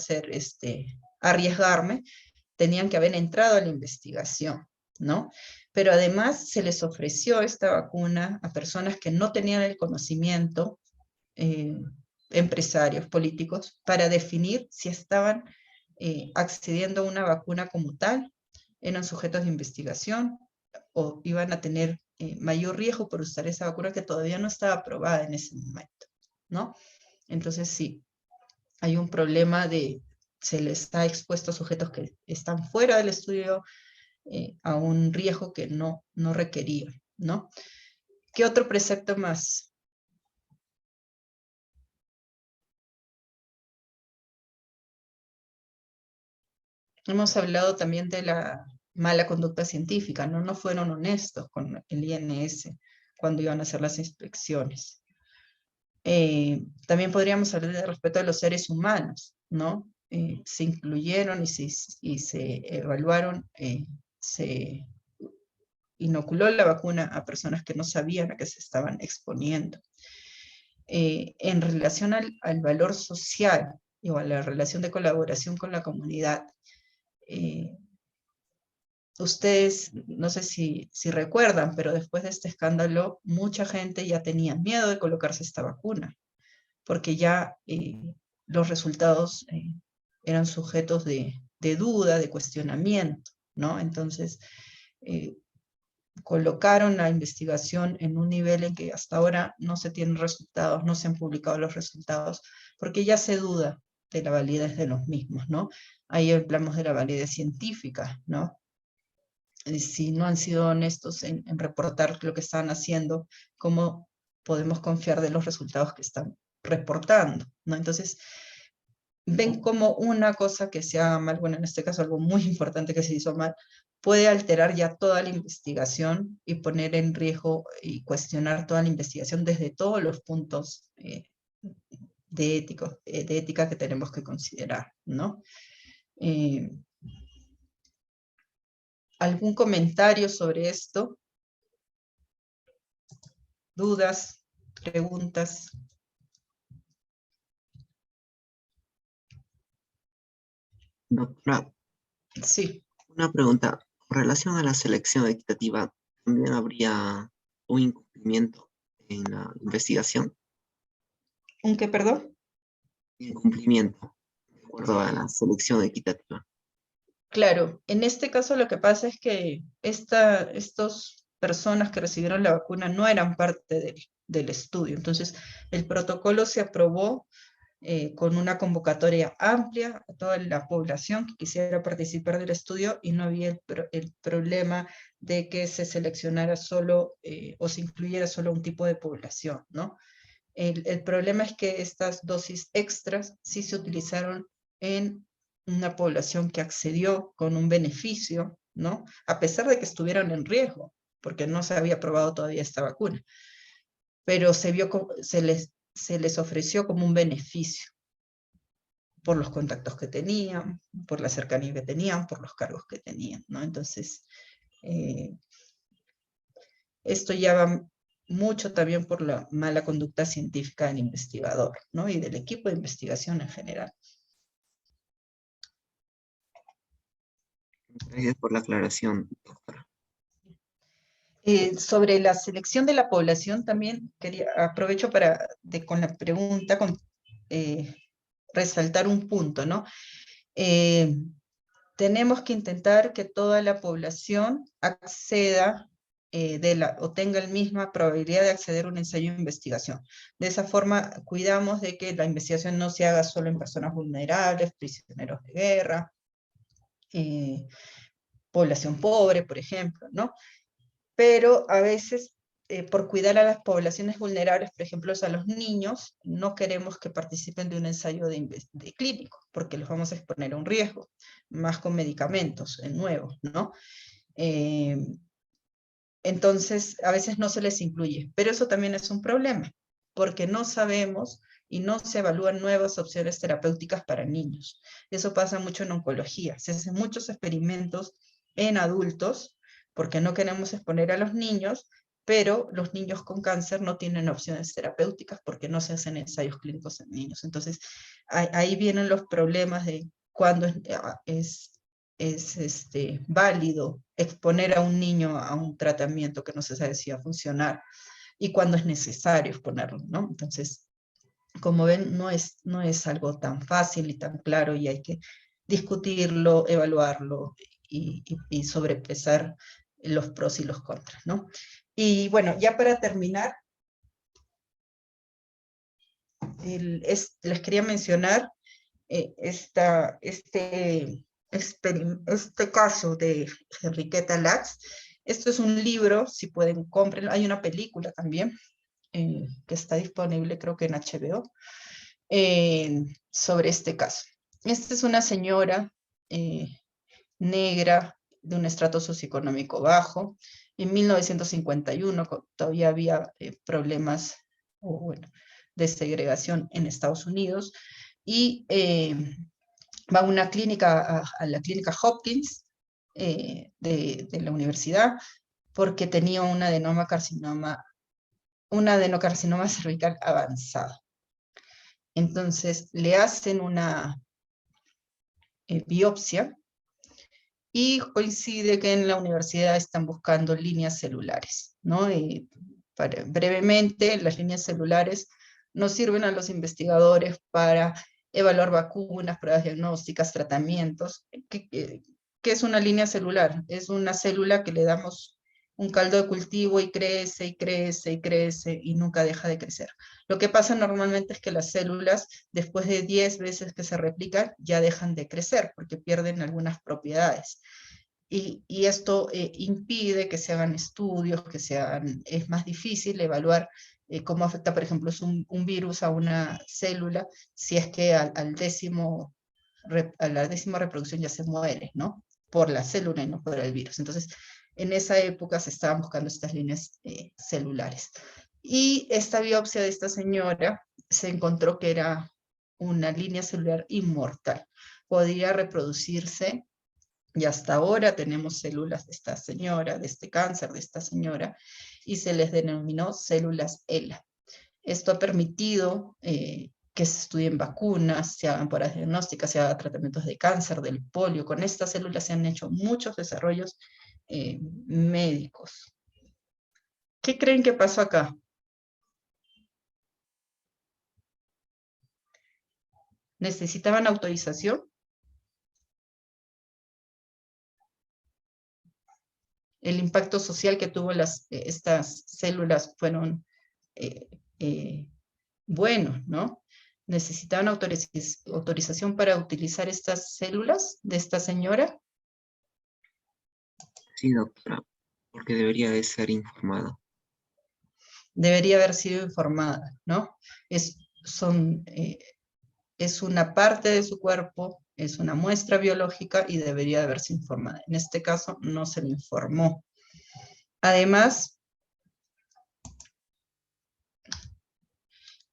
arriesgarme, tenían que haber entrado a la investigación, ¿no? Pero además se les ofreció esta vacuna a personas que no tenían el conocimiento, empresarios, políticos, para definir si estaban accediendo a una vacuna como tal, eran sujetos de investigación o iban a tener mayor riesgo por usar esa vacuna que todavía no estaba aprobada en ese momento, ¿no? Entonces sí, hay un problema se les está expuesto a sujetos que están fuera del estudio a un riesgo que no requería, ¿no? ¿Qué otro precepto más? Hemos hablado también de la mala conducta científica, ¿no? No fueron honestos con el INS cuando iban a hacer las inspecciones. También podríamos hablar de respeto a los seres humanos, ¿no? Se incluyeron y se evaluaron, se inoculó la vacuna a personas que no sabían a qué se estaban exponiendo. En relación al valor social o a la relación de colaboración con la comunidad, ustedes, no sé si recuerdan, pero después de este escándalo, mucha gente ya tenía miedo de colocarse esta vacuna, porque ya los resultados eran sujetos de duda, de cuestionamiento, ¿no? Entonces, colocaron la investigación en un nivel en que hasta ahora no se tienen resultados, no se han publicado los resultados, porque ya se duda de la validez de los mismos, ¿no? Ahí hablamos de la validez científica, ¿no? Si no han sido honestos en reportar lo que están haciendo, ¿cómo podemos confiar de los resultados que están reportando, ¿no? Entonces, ven como una cosa que se haga mal, bueno, en este caso algo muy importante que se hizo mal, puede alterar ya toda la investigación y poner en riesgo y cuestionar toda la investigación desde todos los puntos de ética que tenemos que considerar, ¿no? ¿Algún comentario sobre esto? ¿Dudas? ¿Preguntas? Doctora, Sí. una pregunta. Con relación a la selección equitativa, ¿también habría un incumplimiento en la investigación? ¿Un qué, perdón? Incumplimiento, de acuerdo a la selección equitativa. Claro, en este caso lo que pasa es que estas personas que recibieron la vacuna no eran parte del estudio. Entonces, el protocolo se aprobó con una convocatoria amplia a toda la población que quisiera participar del estudio y no había el problema de que se seleccionara solo o se incluyera solo un tipo de población, ¿no? El problema es que estas dosis extras sí se utilizaron en una población que accedió con un beneficio, ¿no? A pesar de que estuvieran en riesgo, porque no se había probado todavía esta vacuna, pero se les ofreció como un beneficio por los contactos que tenían, por la cercanía que tenían, por los cargos que tenían, ¿no? Entonces, esto ya va mucho también por la mala conducta científica del investigador, ¿no? Y del equipo de investigación en general. Gracias por la aclaración, doctora. Sobre la selección de la población también aprovecho con la pregunta, resaltar un punto, ¿no? Tenemos que intentar que toda la población acceda o tenga la misma probabilidad de acceder a un ensayo de investigación. De esa forma, cuidamos de que la investigación no se haga solo en personas vulnerables, prisioneros de guerra, población pobre, por ejemplo, ¿no? Pero a veces, por cuidar a las poblaciones vulnerables, por ejemplo, a los niños, no queremos que participen de un ensayo de clínico, porque los vamos a exponer a un riesgo, más con medicamentos nuevos, ¿no? Entonces, a veces no se les incluye, pero eso también es un problema, porque no sabemos y no se evalúan nuevas opciones terapéuticas para niños. Eso pasa mucho en oncología, se hacen muchos experimentos en adultos, porque no queremos exponer a los niños, pero los niños con cáncer no tienen opciones terapéuticas porque no se hacen ensayos clínicos en niños. Entonces, ahí vienen los problemas de cuándo es válido exponer a un niño a un tratamiento que no se sabe si va a funcionar y cuándo es necesario exponerlo, ¿no? Entonces, como ven, no es algo tan fácil y tan claro y hay que discutirlo, evaluarlo y sobrepesar los pros y los contras, ¿no? Y bueno, ya para terminar, les quería mencionar este caso de Enriqueta Lacks. Esto es un libro, si pueden, cómprenlo. Hay una película también que está disponible, creo que en HBO, sobre este caso. Esta es una señora negra de un estrato socioeconómico bajo. En 1951 todavía había problemas de segregación en Estados Unidos y va a una clínica, a la clínica Hopkins de la universidad, porque tenía un adenocarcinoma cervical avanzado. Entonces le hacen una biopsia y coincide que en la universidad están buscando líneas celulares, ¿no? Brevemente, las líneas celulares nos sirven a los investigadores para evaluar vacunas, pruebas diagnósticas, tratamientos. ¿Qué es una línea celular? Es una célula que le damos un caldo de cultivo y crece, y crece, y crece, y nunca deja de crecer. Lo que pasa normalmente es que las células, después de 10 veces que se replican, ya dejan de crecer, porque pierden algunas propiedades. Y esto impide que se hagan estudios, es más difícil evaluar cómo afecta, por ejemplo, un virus a una célula, si es que a la décima reproducción ya se muere, ¿no? Por la célula y no por el virus. Entonces, en esa época se estaban buscando estas líneas celulares. Y esta biopsia de esta señora se encontró que era una línea celular inmortal. Podía reproducirse y hasta ahora tenemos células de esta señora, de este cáncer de esta señora, y se les denominó células ELA. Esto ha permitido que se estudien vacunas, se hagan pruebas diagnósticas, se hagan tratamientos de cáncer, del polio. Con estas células se han hecho muchos desarrollos médicos. ¿Qué creen que pasó acá? ¿Necesitaban autorización? El impacto social que tuvo estas células fueron buenos, ¿no? ¿Necesitaban autorización para utilizar estas células de esta señora? Sí, doctora, porque debería de ser informado. Debería haber sido informada, ¿no? es una parte de su cuerpo, es una muestra biológica y debería de haberse informado. En este caso no se le informó. Además,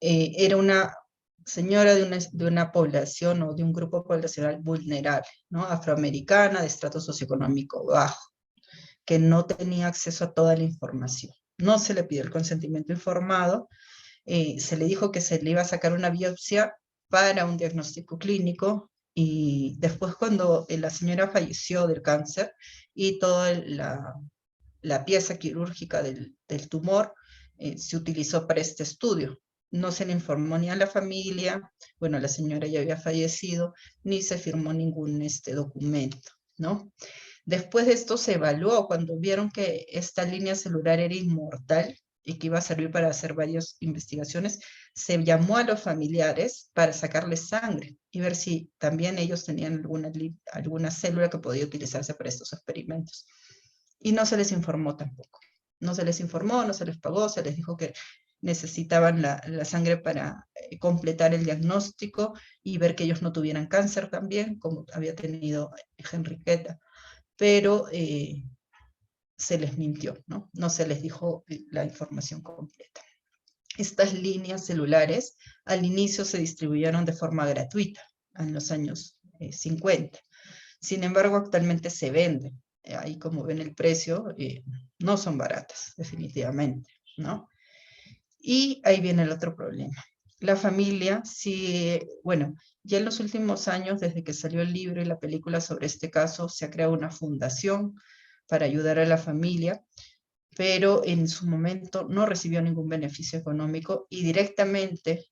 era una señora de una población o de un grupo poblacional vulnerable, ¿no? Afroamericana, de estrato socioeconómico bajo, que no tenía acceso a toda la información. No se le pidió el consentimiento informado, se le dijo que se le iba a sacar una biopsia para un diagnóstico clínico, y después cuando la señora falleció del cáncer y toda la pieza quirúrgica del tumor se utilizó para este estudio. No se le informó ni a la familia, bueno, la señora ya había fallecido, ni se firmó ningún documento, ¿no? Después de esto se evaluó, cuando vieron que esta línea celular era inmortal y que iba a servir para hacer varias investigaciones, se llamó a los familiares para sacarles sangre y ver si también ellos tenían alguna célula que podía utilizarse para estos experimentos. Y no se les informó tampoco. No se les informó, no se les pagó, se les dijo que necesitaban la sangre para completar el diagnóstico y ver que ellos no tuvieran cáncer también, como había tenido Enriqueta, pero se les mintió, ¿no? No se les dijo la información completa. Estas líneas celulares al inicio se distribuyeron de forma gratuita en los años 50. Sin embargo, actualmente se venden. Ahí como ven el precio, no son baratas, definitivamente, ¿no? Y ahí viene el otro problema. La familia, sí, bueno, ya en los últimos años, desde que salió el libro y la película sobre este caso, se ha creado una fundación para ayudar a la familia, pero en su momento no recibió ningún beneficio económico y directamente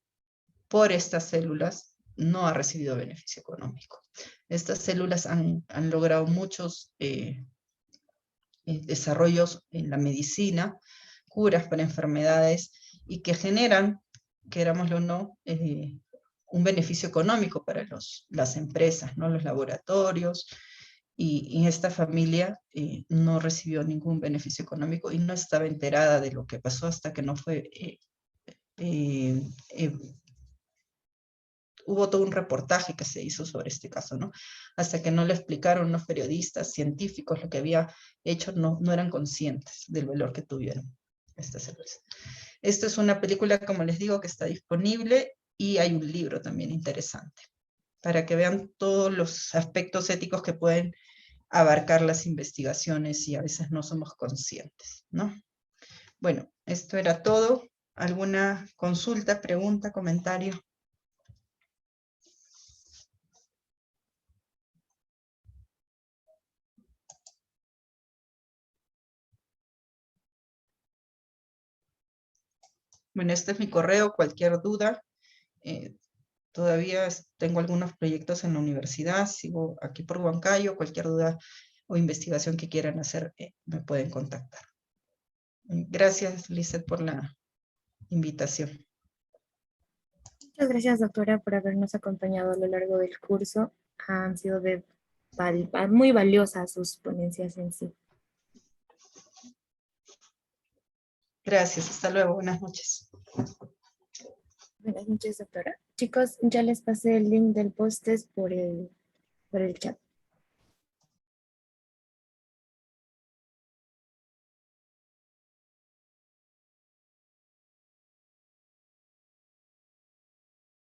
por estas células no ha recibido beneficio económico. Estas células han logrado muchos desarrollos en la medicina, curas para enfermedades, y que generan, querámoslo o no, un beneficio económico para las empresas, ¿no? Los laboratorios, y esta familia no recibió ningún beneficio económico y no estaba enterada de lo que pasó hasta que no fue... hubo todo un reportaje que se hizo sobre este caso, ¿no? Hasta que no le explicaron los periodistas, científicos, lo que había hecho, no eran conscientes del valor que tuvieron estas células. Esta es una película, como les digo, que está disponible, y hay un libro también interesante, para que vean todos los aspectos éticos que pueden abarcar las investigaciones y a veces no somos conscientes, ¿no? Bueno, esto era todo. ¿Alguna consulta, pregunta, comentario? Bueno, este es mi correo, cualquier duda. Todavía tengo algunos proyectos en la universidad, sigo aquí por Huancayo, cualquier duda o investigación que quieran hacer, me pueden contactar. Gracias, Lizeth, por la invitación. Muchas gracias, doctora, por habernos acompañado a lo largo del curso. Han sido muy valiosas sus ponencias en sí. Gracias, hasta luego, buenas noches. Buenas noches, doctora. Chicos, ya les pasé el link del post-test por el chat.